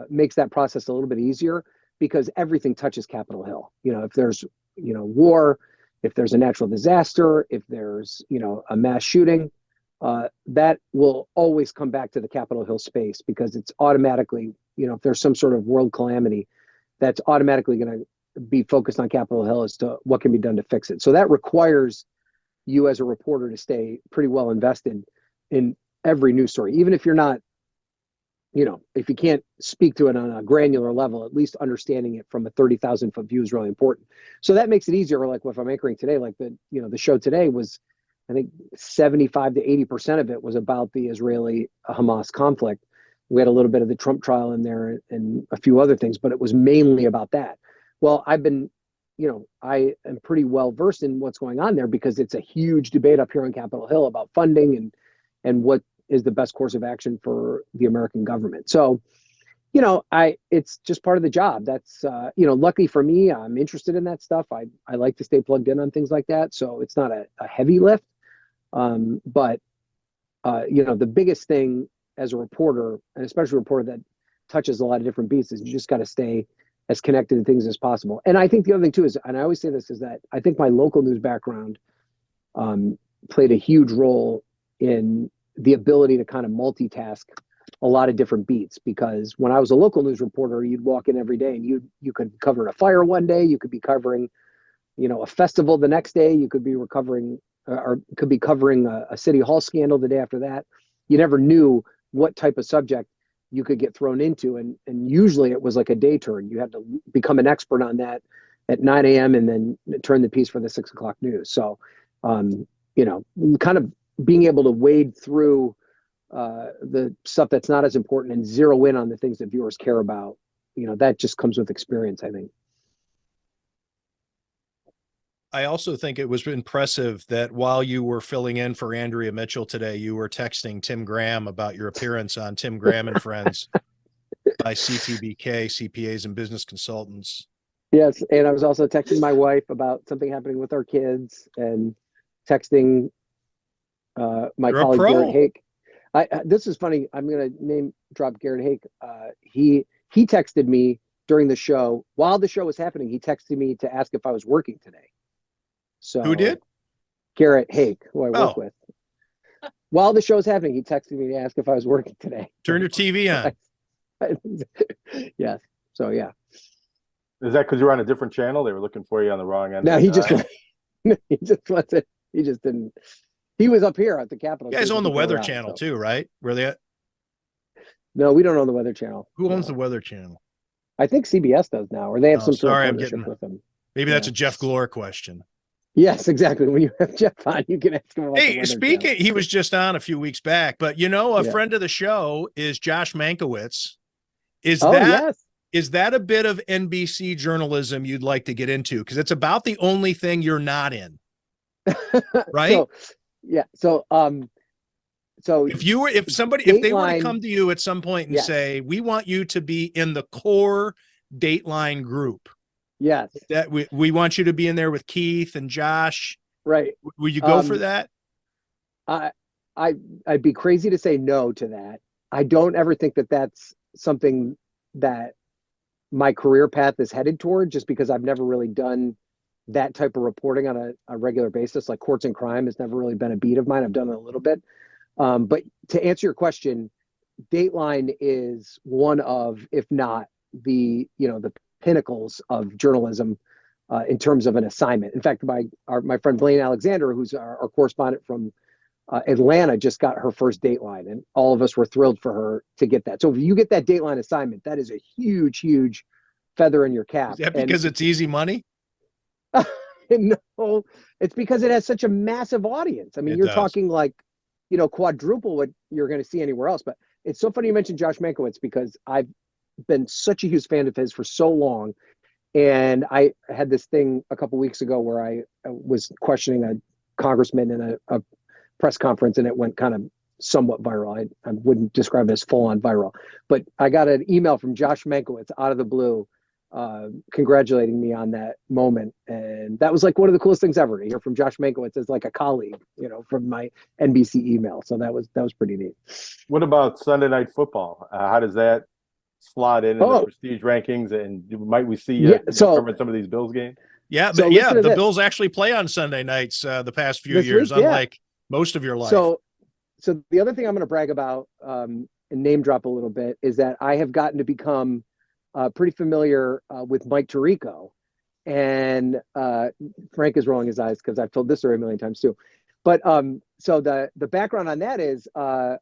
makes that process a little bit easier, because everything touches Capitol Hill. If there's, war, if there's a natural disaster, if there's, a mass shooting, that will always come back to the Capitol Hill space, because it's automatically if there's some sort of world calamity, that's automatically going to be focused on Capitol Hill as to what can be done to fix it. So that requires you as a reporter to stay pretty well invested in every news story, even if you're not, if you can't speak to it on a granular level, at least understanding it from a 30,000 foot view is really important. So that makes it easier. Like if I'm anchoring today, like the show today was, I think 75 to 80% of it was about the Israeli Hamas conflict. We had a little bit of the Trump trial in there and a few other things, but it was mainly about that. Well, I am pretty well versed in what's going on there because it's a huge debate up here on Capitol Hill about funding and what is the best course of action for the American government. So, it's just part of the job. That's, luckily for me, I'm interested in that stuff. I like to stay plugged in on things like that. So it's not a heavy lift. But the biggest thing as a reporter, and especially a reporter that touches a lot of different beats, is you just got to stay as connected to things as possible. And I think the other thing too is, and I always say this, is that I think my local news background played a huge role in the ability to kind of multitask a lot of different beats. Because when I was a local news reporter, you'd walk in every day and you could cover a fire one day, you could be covering, a festival the next day, you could be covering a city hall scandal the day after that. You never knew what type of subject you could get thrown into. And usually it was like a day turn. You had to become an expert on that at 9 a.m. and then turn the piece for the 6 o'clock news. So, kind of being able to wade through the stuff that's not as important and zero in on the things that viewers care about, that just comes with experience, I think. I also think it was impressive that while you were filling in for Andrea Mitchell today, you were texting Tim Graham about your appearance on Tim Graham and Friends by CTBK, CPAs and Business Consultants. Yes, and I was also texting my wife about something happening with our kids and texting my colleague Garrett Hake. This is funny. I'm going to name drop Garrett Hake. He texted me during the show. While the show was happening, he texted me to ask if I was working today. So who did? Garrett Hake, who I work with. While the show was happening, he texted me to ask if I was working today. Turn your TV on. Yes. So yeah. Is that because you were on a different channel? They were looking for you on the wrong end. No, he just wasn't. He just didn't. He was up here at the Capitol. You guys own the Weather Channel too, right? Where they at? No, we don't own the Weather Channel. Who owns the Weather Channel? I think CBS does now, or they have some sort of partnership with them. Maybe that's a Jeff Glore question. Yes, exactly. When you have Jeff on, you can ask him about Hey, speaking, he was just on a few weeks back, but friend of the show is Josh Mankiewicz. Is that a bit of NBC journalism you'd like to get into? Because it's about the only thing you're not in, right? So if they were to come to you at some point and say, we want you to be in the core Dateline group. Yes. That we want you to be in there with Keith and Josh. Right. Would you go for that? I'd be crazy to say no to that. I don't ever think that that's something that my career path is headed toward, just because I've never really done that type of reporting on a regular basis. Like courts and crime has never really been a beat of mine. I've done it a little bit. But to answer your question, Dateline is one of, if not the pinnacles of journalism in terms of an assignment. In fact, my friend Blaine Alexander, who's our correspondent from Atlanta, just got her first Dateline, and all of us were thrilled for her to get that. So if you get that Dateline assignment, that is a huge, huge feather in your cap. Is that because it's easy money? No, it's because it has such a massive audience. I mean, you're talking like, quadruple what you're going to see anywhere else. But it's so funny you mentioned Josh Mankiewicz, because I've been such a huge fan of his for so long. And I had this thing a couple weeks ago where I was questioning a congressman in a press conference, and it went kind of somewhat viral. I wouldn't describe it as full on viral, but I got an email from Josh Mankiewicz out of the blue, congratulating me on that moment. And that was like one of the coolest things ever, to hear from Josh Mankiewicz as like a colleague, from my NBC email. So that was pretty neat. What about Sunday Night Football? How does that slot in the prestige rankings, and might we see covering some of these Bills games? Yeah, but the Bills actually play on Sunday nights the past few years, unlike most of your life. So the other thing I'm going to brag about, and name drop a little bit, is that I have gotten to become pretty familiar with Mike Tirico. And Frank is rolling his eyes because I've told this story a million times too. But so the background on that is a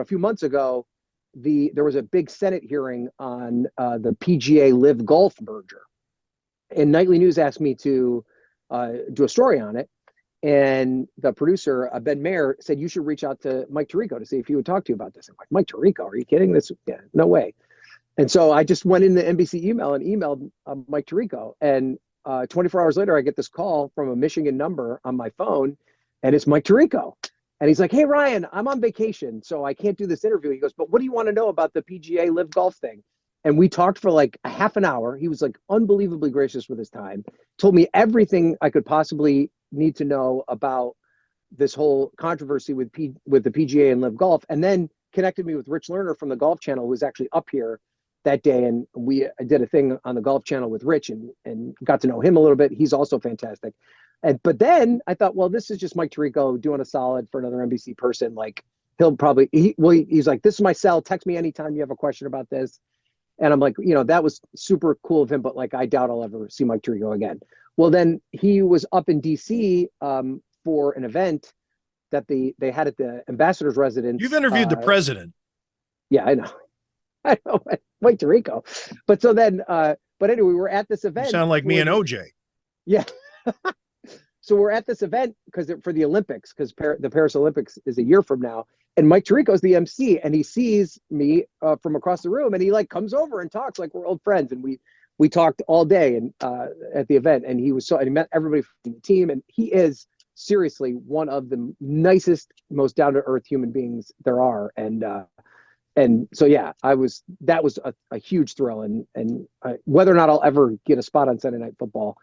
few months ago, there was a big Senate hearing on the PGA Live Golf merger, and Nightly News asked me to do a story on it. And the producer, Ben Mayer, said you should reach out to Mike Tirico to see if he would talk to you about this. I'm like, Mike Tirico, are you kidding? This, yeah, no way. And so I just went in the NBC email and emailed Mike Tirico. And 24 hours later, I get this call from a Michigan number on my phone, and it's Mike Tirico. And he's like, hey, Ryan, I'm on vacation, so I can't do this interview. He goes, but what do you want to know about the PGA Live Golf thing? And we talked for like a half an hour. He was like unbelievably gracious with his time, told me everything I could possibly need to know about this whole controversy with the PGA and Live Golf, and then connected me with Rich Lerner from the Golf Channel, who was actually up here that day. And I did a thing on the Golf Channel with Rich and got to know him a little bit. He's also fantastic. But then I thought, well, this is just Mike Tirico doing a solid for another NBC person. Like he'll probably, he's like, this is my cell. Text me anytime you have a question about this. And I'm like, that was super cool of him, but like, I doubt I'll ever see Mike Tirico again. Well, then he was up in DC for an event that they had at the ambassador's residence. You've interviewed the president. Yeah, I know. I know, Mike Tirico. But so then, but anyway, we were at this event. You sound like me and OJ. Yeah. So we're at this event for the Olympics, because the Paris Olympics is a year from now. And Mike Tirico's the MC, and he sees me from across the room, and he like comes over and talks like we're old friends. And we talked all day and at the event, and and he met everybody from the team, and he is seriously one of the nicest, most down to earth human beings there are. And so yeah, that was a huge thrill, and whether or not I'll ever get a spot on Sunday Night Football,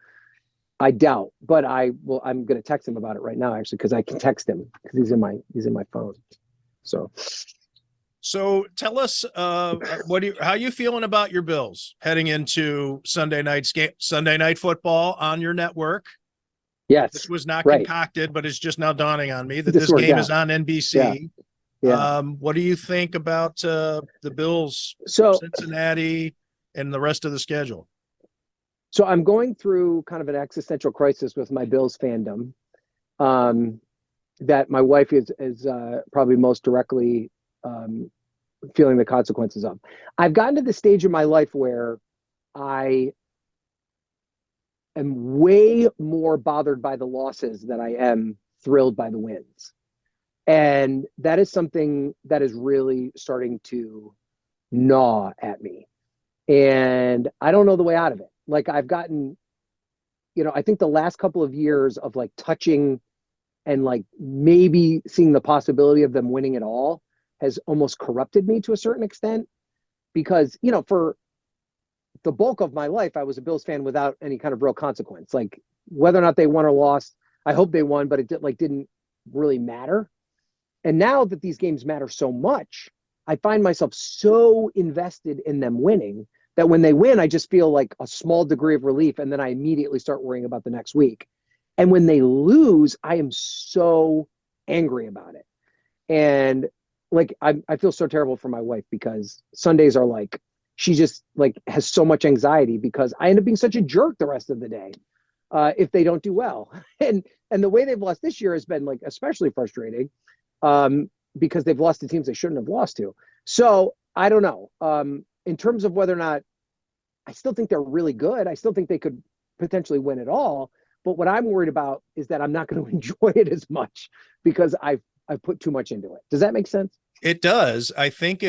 I doubt, but I'm going to text him about it right now, actually, because I can text him because he's in my phone. So tell us, how you feeling about your Bills heading into Sunday Night Football on your network? Yes, this was not right. concocted, but it's just now dawning on me that this game is on NBC. Yeah. What do you think about the Bills, Cincinnati, and the rest of the schedule? So I'm going through kind of an existential crisis with my Bills fandom, that my wife is probably most directly feeling the consequences of. I've gotten to the stage in my life where I am way more bothered by the losses than I am thrilled by the wins. And that is something that is really starting to gnaw at me. And I don't know the way out of it. Like I've gotten, I think the last couple of years of like touching and like maybe seeing the possibility of them winning it all has almost corrupted me to a certain extent, because, for the bulk of my life, I was a Bills fan without any kind of real consequence. Like whether or not they won or lost, I hope they won, but it didn't really matter. And now that these games matter so much, I find myself so invested in them winning that when they win, I just feel like a small degree of relief. And then I immediately start worrying about the next week. And when they lose, I am so angry about it. And like, I feel so terrible for my wife, because Sundays are like, she just like has so much anxiety because I end up being such a jerk the rest of the day if they don't do well. And the way they've lost this year has been like especially frustrating because they've lost to teams they shouldn't have lost to. So I don't know. In terms of whether or not, I still think they're really good. I still think they could potentially win it all. But what I'm worried about is that I'm not going to enjoy it as much because I've put too much into it. Does that make sense? It does. I think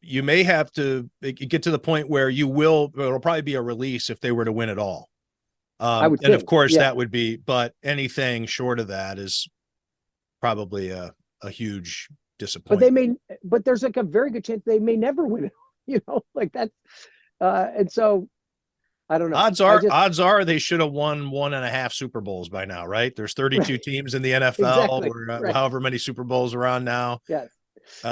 you may have to get to the point where it'll probably be a release if they were to win it all. I would and think, of course yeah. that would be, but anything short of that is probably a huge disappointment. But there's like a very good chance they may never win it, like that. And so I don't know. Odds are they should have won 1.5 Super Bowls by now, right? There's 32 teams in the NFL, exactly, or right. However many Super Bowls are on now. Yes.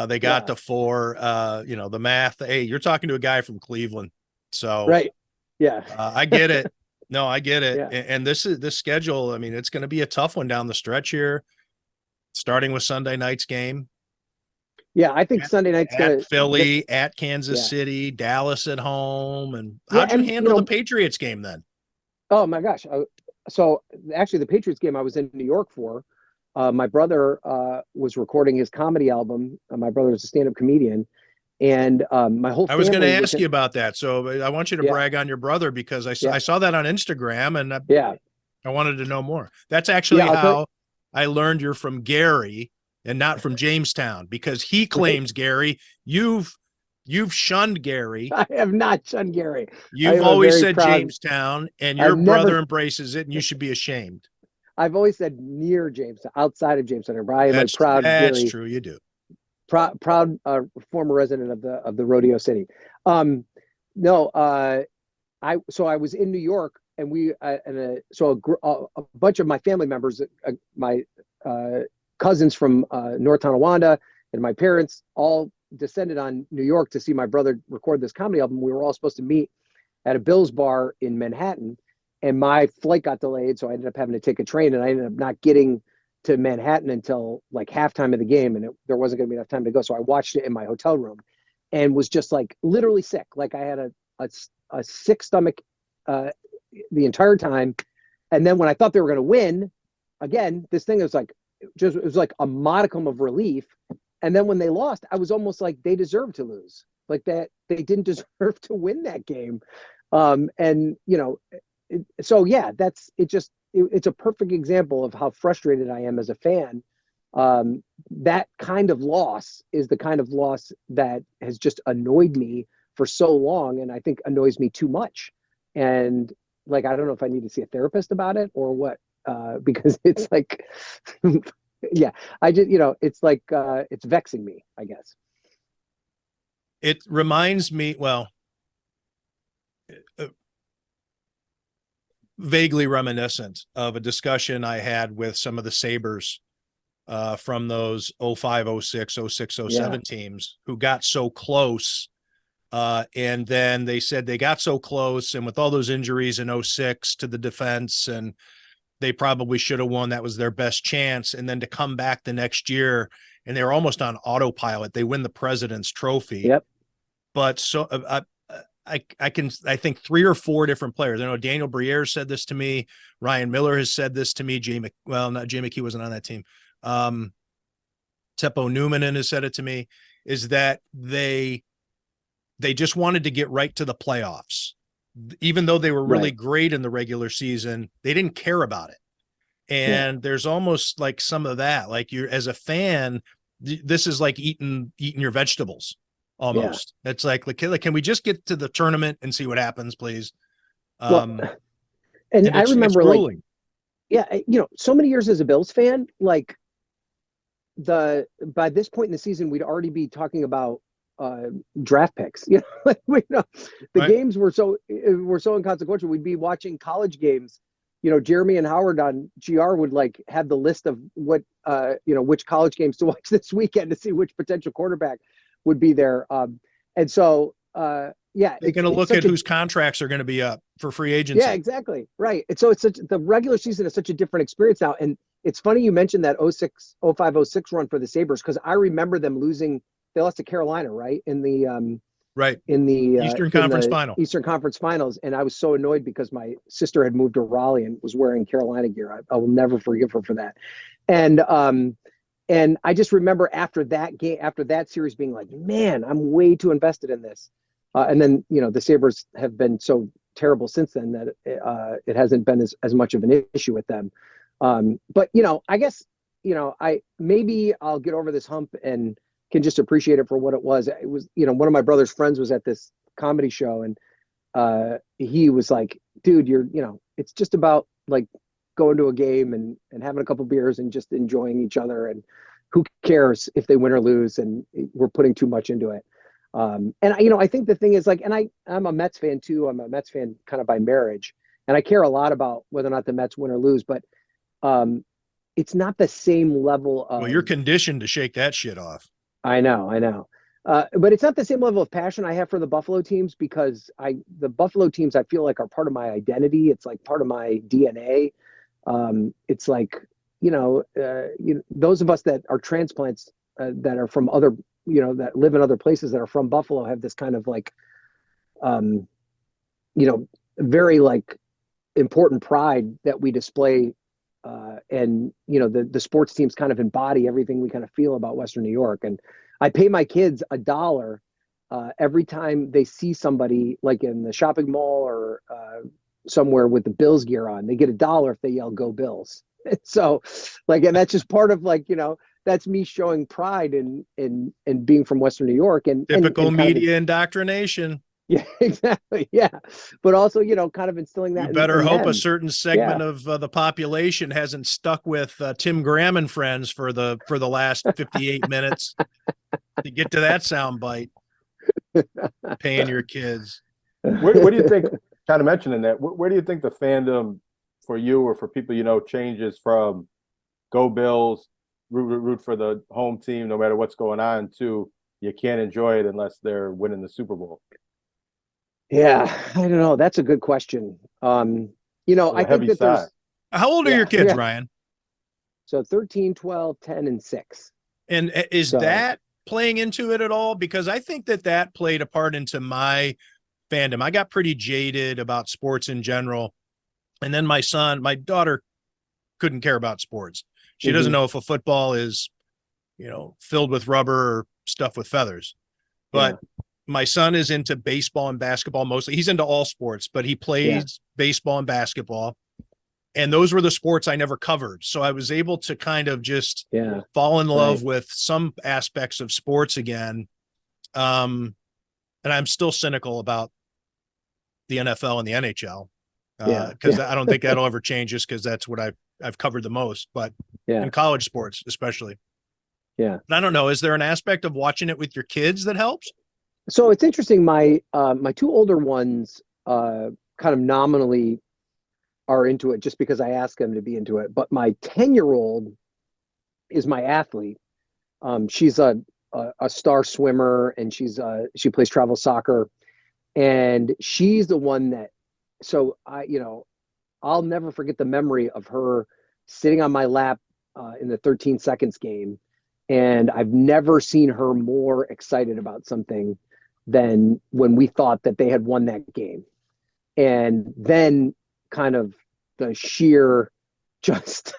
They got to 4, the math. Hey, you're talking to a guy from Cleveland. So, right. Yeah. I get it. No, I get it. Yeah. And this schedule. I mean, it's going to be a tough one down the stretch here, starting with Sunday night's game. Yeah, I think Sunday night's At gonna. Philly, at Kansas Yeah, City, Dallas at home. And yeah, how'd you and handle the Patriots game then? oh my gosh. So actually, the Patriots game I was in New York for. My brother was recording his comedy album. My brother is a stand-up comedian, and my whole I was going to family was ask in. you about that. So I want you to Yeah, brag on your brother because I yeah, saw that on Instagram and yeah, I wanted to know more. That's yeah. actually I'll tell you. how I learned you're from Gary and not from Jamestown because he Right? claims Gary. You've shunned Gary. I have not shunned Gary. I You've am a always very said proud. Jamestown, and I've your brother never. embraces it, and you should be ashamed. I've always said near Jamestown, outside of Jamestown, but I am a proud That's Gary, true. You do. proud former resident of the rodeo city. Um, no, I was in New York, and a bunch of my family members, my uh, cousins from North Tonawanda, and my parents all descended on New York to see my brother record this comedy album. We were all supposed to meet at a Bill's bar in Manhattan, and my flight got delayed, so I ended up having to take a train, and I ended up not getting to Manhattan until like halftime of the game, and there wasn't going to be enough time to go. So I watched it in my hotel room, and was just like literally sick. Like I had a sick stomach uh, the entire time. And then when I thought they were going to win, again, this thing was like it was like a modicum of relief. And then when they lost, I was almost like they deserved to lose, like that they didn't deserve to win that game. And so yeah, that's it. It's a perfect example of how frustrated I am as a fan. That kind of loss is the kind of loss that has just annoyed me for so long, and I think annoys me too much. And like, I don't know if I need to see a therapist about it or what, because it's like, yeah, I just, it's like, it's vexing me, I guess. It reminds me, well, vaguely reminiscent of a discussion I had with some of the Sabres from those 05, 06, 06, 07 Yeah, teams who got so close. And then they said they got so close, and with all those injuries in 06 to the defense, and they probably should have won. That was their best chance. And then to come back the next year, and they were almost on autopilot. They win the President's Trophy. yep, But so I think 3 or 4 different players. I know Daniel Briere said this to me. Ryan Miller has said this to me. Not Jay McKee wasn't on that team. Teppo Newman has said it to me, is that they just wanted to get right to the playoffs. Even though they were really right, great in the regular season, they didn't care about it. yeah, And there's almost like some of that, like you're as a fan, this is like eating your vegetables yeah. almost. It's like, can we just get to the tournament and see what happens, please? Well, Um, and and I it's remember like, grueling. yeah, so many years as a Bills fan, like by this point in the season, we'd already be talking about draft picks. Like the Right. games were so inconsequential. We'd be watching college games. Jeremy and Howard on GR would like have the list of what which college games to watch this weekend to see which potential quarterback would be there. And so yeah, They're going to it's look at such a whose contracts are going to be up for free yeah, agency. exactly. Right. And so the regular season is such a different experience now. And it's funny you mentioned that 06, 05, 06 run for the Sabres, because I remember them losing. They lost to Carolina, right? Right. In Eastern Conference the final. Eastern Conference Finals. And I was so annoyed because my sister had moved to Raleigh and was wearing Carolina gear. I will never forgive her for that. And I just remember after that game, after that series, being like, man, I'm way too invested in this. And then, the Sabres have been so terrible since then that it hasn't been as much of an issue with them. But I guess maybe I'll get over this hump and can just appreciate it for what it was. It was one of my brother's friends was at this comedy show, and he was like, dude, it's just about like going to a game and having a couple beers and just enjoying each other, and who cares if they win or lose, and we're putting too much into it. And I think the thing is like, and I'm a Mets fan too. I'm a Mets fan kind of by marriage, and I care a lot about whether or not the Mets win or lose, but it's not the same level Well, you're of. conditioned to shake that shit off. I know. But it's not the same level of passion I have for the Buffalo teams, because the Buffalo teams I feel like are part of my identity. It's like part of my DNA. It's like those of us that are transplants that are from other that live in other places that are from Buffalo have this kind of like, very like important pride that we display. And the sports teams kind of embody everything we kind of feel about Western New York. And I pay my kids $1 every time they see somebody like in the shopping mall or somewhere with the Bills gear on. They get $1 if they yell "Go Bills." So, like, and that's just part of like, that's me showing pride in being from Western New York and Typical and kind media indoctrination. yeah, exactly. Yeah. But also, kind of instilling that You better in hope them. a certain segment of the population hasn't stuck with Tim Graham and friends for the last 58 minutes to get to that sound bite. Paying your kids. Where do you think, kind of mentioning that, where do you think the fandom for you or for people changes from go Bills, root for the home team no matter what's going on, to you can't enjoy it unless they're winning the Super Bowl? Yeah, I don't know. That's a good question. I think that there's How old are your kids, Ryan? So 13, 12, 10, and 6. And is that playing into it at all? Because I think that played a part into my fandom. I got pretty jaded about sports in general. And then my daughter couldn't care about sports. She doesn't know if a football is, filled with rubber or stuffed with feathers. But my son is into baseball and basketball mostly. He's into all sports, but he plays baseball and basketball. And those were the sports I never covered. So I was able to kind of just fall in love with some aspects of sports again. And I'm still cynical about the NFL and the NHL because I don't think that'll ever change just because that's what I've covered the most, but in college sports, especially. Yeah. But I don't know. Is there an aspect of watching it with your kids that helps? So it's interesting. My 2 older ones kind of nominally are into it just because I ask them to be into it. But my 10-year-old is my athlete. She's a star swimmer and she plays travel soccer, and she's the one that. So I'll never forget the memory of her sitting on my lap in the 13 seconds game, and I've never seen her more excited about something than when we thought that they had won that game. And then kind of the sheer just,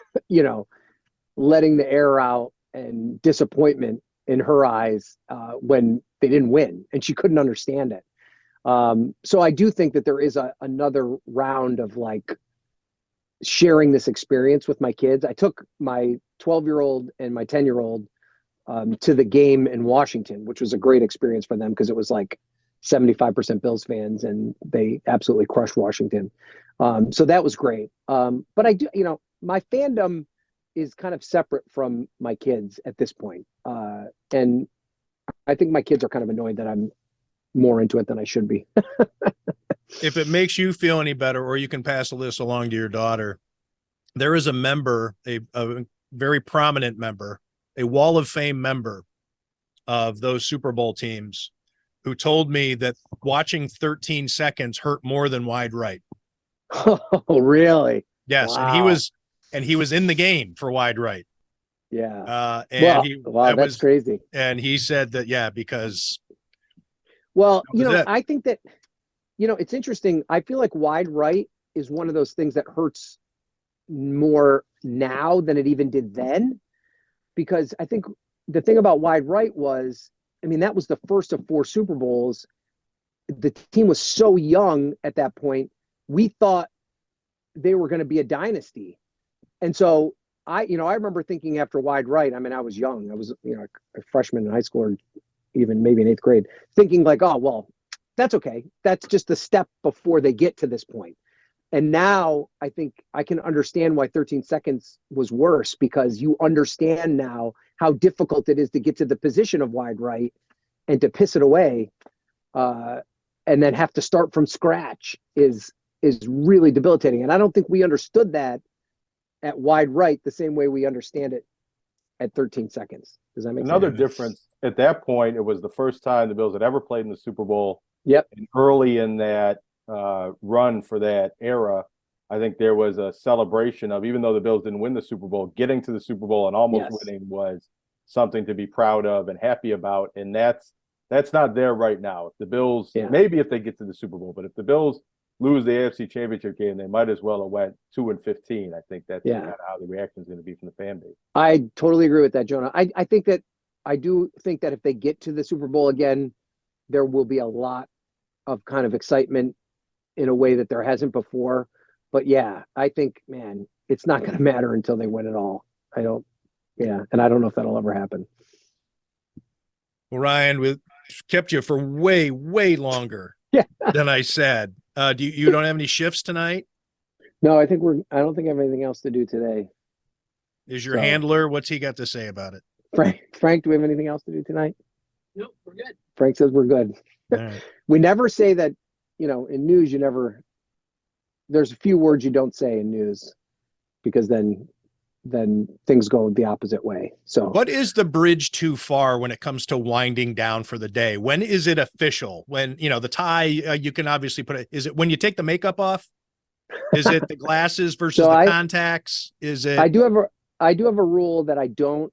letting the air out and disappointment in her eyes when they didn't win and she couldn't understand it. So I do think that there is another round of like sharing this experience with my kids. I took my 12-year-old and my 10-year-old to the game in Washington, which was a great experience for them because it was like 75% Bills fans and they absolutely crushed Washington. So that was great. But I do, my fandom is kind of separate from my kids at this point. And I think my kids are kind of annoyed that I'm more into it than I should be. If it makes you feel any better, or you can pass a list along to your daughter, there is a member, a very prominent member, a Wall of Fame member of those Super Bowl teams, who told me that watching 13 seconds hurt more than wide right. Oh, really? Yes. Wow. And he was in the game for wide right. Yeah. And that's crazy. And he said that, because. Well, I think that, it's interesting. I feel like wide right is one of those things that hurts more now than it even did then, because I think the thing about wide right was, that was the first of 4 Super Bowls. The team was so young at that point. We thought they were going to be a dynasty. And so I remember thinking after wide right, I was young. I was, a freshman in high school or even maybe in 8th grade, thinking like, oh, well, that's okay. That's just the step before they get to this point. And now I think I can understand why 13 seconds was worse, because you understand now how difficult it is to get to the position of wide right and to piss it away and then have to start from scratch is really debilitating. And I don't think we understood that at wide right the same way we understand it at 13 seconds. Does that make sense? Another difference at that point, it was the first time the Bills had ever played in the Super Bowl. Yep. And early in that run for that era, I think there was a celebration of, even though the Bills didn't win the Super Bowl, getting to the Super Bowl and almost winning was something to be proud of and happy about. And that's not there right now. If the Bills, maybe if they get to the Super Bowl, but if the Bills lose the AFC Championship game, they might as well have went 2-15. I think that's kind of how the reaction is going to be from the fan base. I totally agree with that, Jonah. I do think that if they get to the Super Bowl again, there will be a lot of kind of excitement in a way that there hasn't before. But yeah, I think, man, it's not going to matter until they win it all. And I don't know if that'll ever happen. Well, Ryan, we kept you for way, way longer than I said. You don't have any shifts tonight? No, I don't think I have anything else to do today. Is your handler, what's he got to say about it? Frank, do we have anything else to do tonight? Nope, we're good. Frank says we're good. Right. We never say that, in news, there's a few words you don't say in news because then things go the opposite way. So what is the bridge too far when it comes to winding down for the day? When is it official? When, the tie, you can obviously put it, is it when you take the makeup off? Is it the glasses versus the contacts? Is it? I do have a rule that I don't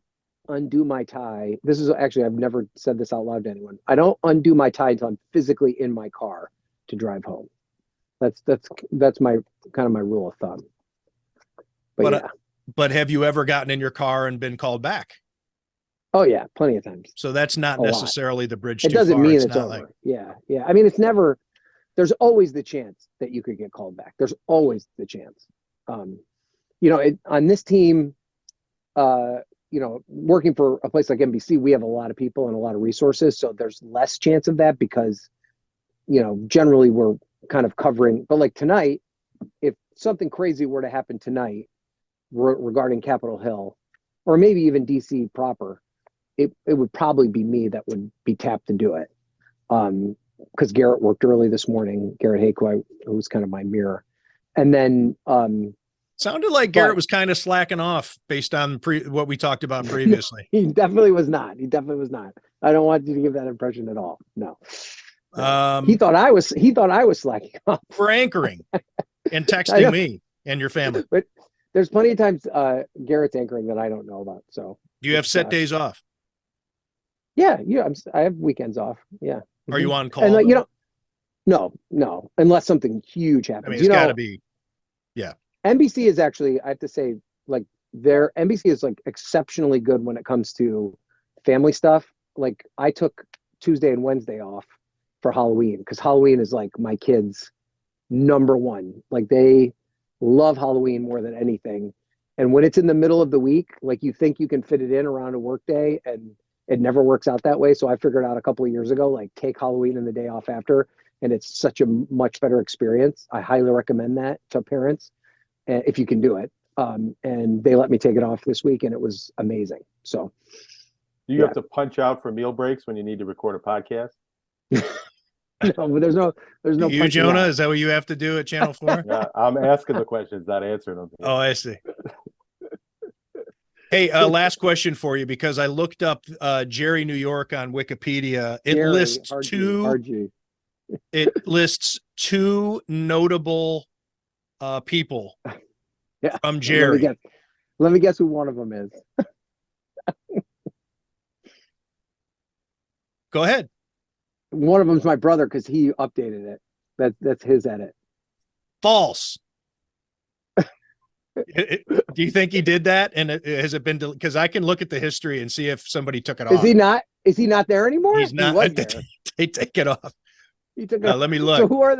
undo my tie. This is actually, I've never said this out loud to anyone. I don't undo my tie until I'm physically in my car to drive home. That's my kind of my rule of thumb. But have you ever gotten in your car and been called back? Oh yeah, plenty of times. So that's not necessarily the bridge too far. It doesn't mean it's over. Like... Yeah. I mean, it's never. There's always the chance that you could get called back. There's always the chance. On this team, working for a place like NBC, we have a lot of people and a lot of resources, so there's less chance of that because, generally we're kind of covering. But like tonight, if something crazy were to happen tonight regarding Capitol Hill, or maybe even DC proper, it would probably be me that would be tapped to do it. Because Garrett worked early this morning, Garrett Hake, who was kind of my mirror. And then sounded like Garrett was kind of slacking off based on what we talked about previously. He definitely was not. I don't want you to give that impression at all. No. He thought I was slacking off for anchoring and texting me and your family. But there's plenty of times Garrett's anchoring that I don't know about. So do you have set days off? Yeah, I have weekends off. Yeah. Are you on call? And no, unless something huge happens. I mean, it's got to be. Yeah. NBC is actually, I have to say, like NBC is like exceptionally good when it comes to family stuff. Like I took Tuesday and Wednesday off for Halloween because Halloween is like my kids' number one. Like they love Halloween more than anything. And when it's in the middle of the week, like you think you can fit it in around a work day and it never works out that way. So I figured out a couple of years ago, like take Halloween and the day off after, and it's such a much better experience. I highly recommend that to parents if you can do it. And they let me take it off this week and it was amazing. So. Do you have to punch out for meal breaks when you need to record a podcast? No, but there's no. You, Jonah, is that what you have to do at Channel 4? Yeah, I'm asking the questions, not answering them. Oh, I see. Hey, last question for you, because I looked up Jerry New York on Wikipedia. It lists two notable people from Jerry. Let me guess who one of them is. Go ahead. One of them's my brother because he updated it. That's his edit. False. Do you think he did that? And has it been? Because I can look at the history and see if somebody took it off. Is he not? Is he not there anymore? He's not. They take it off. He took it off. Let me look. So who are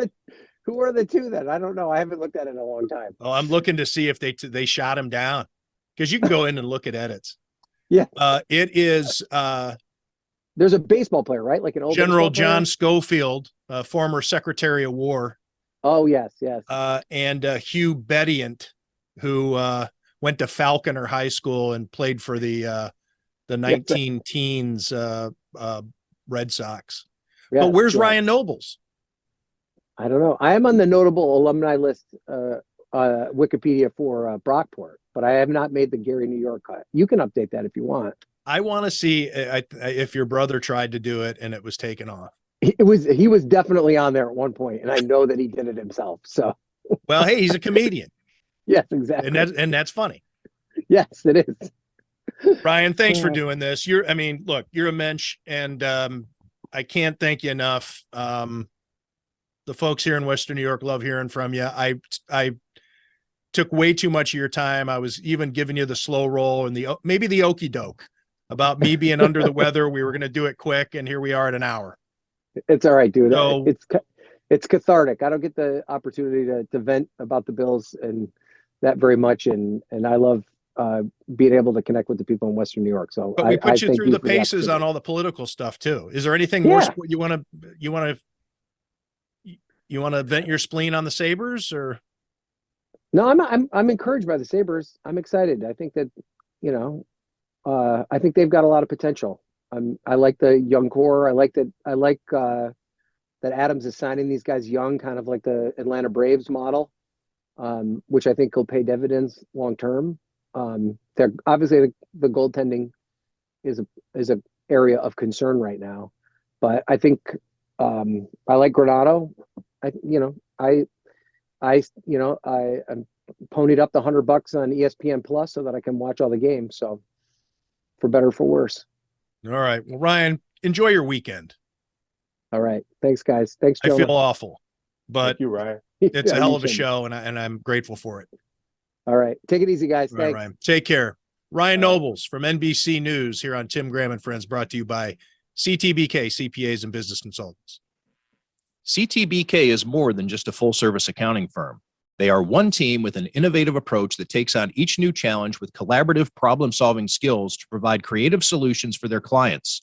the two then? I don't know. I haven't looked at it in a long time. Oh, I'm looking to see if they shot him down, because you can go in and look at edits. Yeah. It is. There's a baseball player, right? Like an old General John Schofield, former Secretary of War. Oh yes. And Hugh Bedient, who went to Falconer High School and played for the 19 teens Red Sox. Yeah, but where's Ryan Nobles? I don't know. I am on the notable alumni list, Wikipedia for Brockport, but I have not made the Gary New York cut. You can update that if you want. I want to see if your brother tried to do it and it was taken off. He was definitely on there at one point, and I know that he did it himself. So, well, hey, he's a comedian. Yes, exactly. And that's funny. Yes, it is. Ryan, thanks for doing this. I mean, look, you're a mensch, and I can't thank you enough. The folks here in Western New York love hearing from you. I took way too much of your time. I was even giving you the slow roll and maybe the okey doke about me being under the weather. We were going to do it quick, and here we are at an hour. It's all right, dude. So, it's cathartic. I don't get the opportunity to vent about the Bills and that very much, and I love being able to connect with the people in Western New York. So, but we put you thank through the for paces on all the political stuff too. Is there anything more you want to vent your spleen on the Sabres, or? No, I'm encouraged by the Sabres. I'm excited. I think that, I think they've got a lot of potential. I like the young core. I like that Adams is signing these guys young, kind of like the Atlanta Braves model, which I think will pay dividends long term. They're obviously the goaltending is a area of concern right now, but I think I like Granado. I'm ponied up the $100 on ESPN Plus so that I can watch all the games. So, for better or for worse. All right. Well, Ryan, enjoy your weekend. All right. Thanks, guys. Thanks, Jonah. I feel awful, but Thank you, Ryan. It's a hell of a show, and I'm grateful for it. All right. Take it easy, guys. All right, Thanks. Ryan. Take care. Ryan Nobles from NBC News here on Tim Graham and Friends, brought to you by CTBK, CPAs and Business Consultants. CTBK is more than just a full-service accounting firm. They are one team with an innovative approach that takes on each new challenge with collaborative problem-solving skills to provide creative solutions for their clients.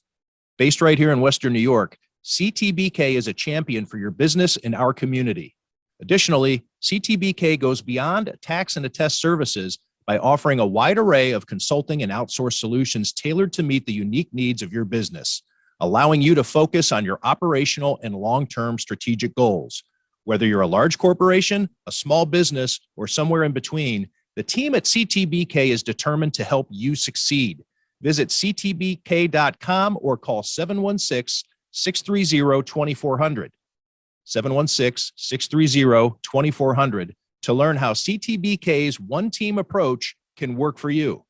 Based right here in Western New York, CTBK is a champion for your business and our community. Additionally, CTBK goes beyond tax and attest services by offering a wide array of consulting and outsourced solutions tailored to meet the unique needs of your business, allowing you to focus on your operational and long-term strategic goals. Whether you're a large corporation, a small business, or somewhere in between, the team at CTBK is determined to help you succeed. Visit ctbk.com or call 716-630-2400. 716-630-2400 to learn how CTBK's one-team approach can work for you.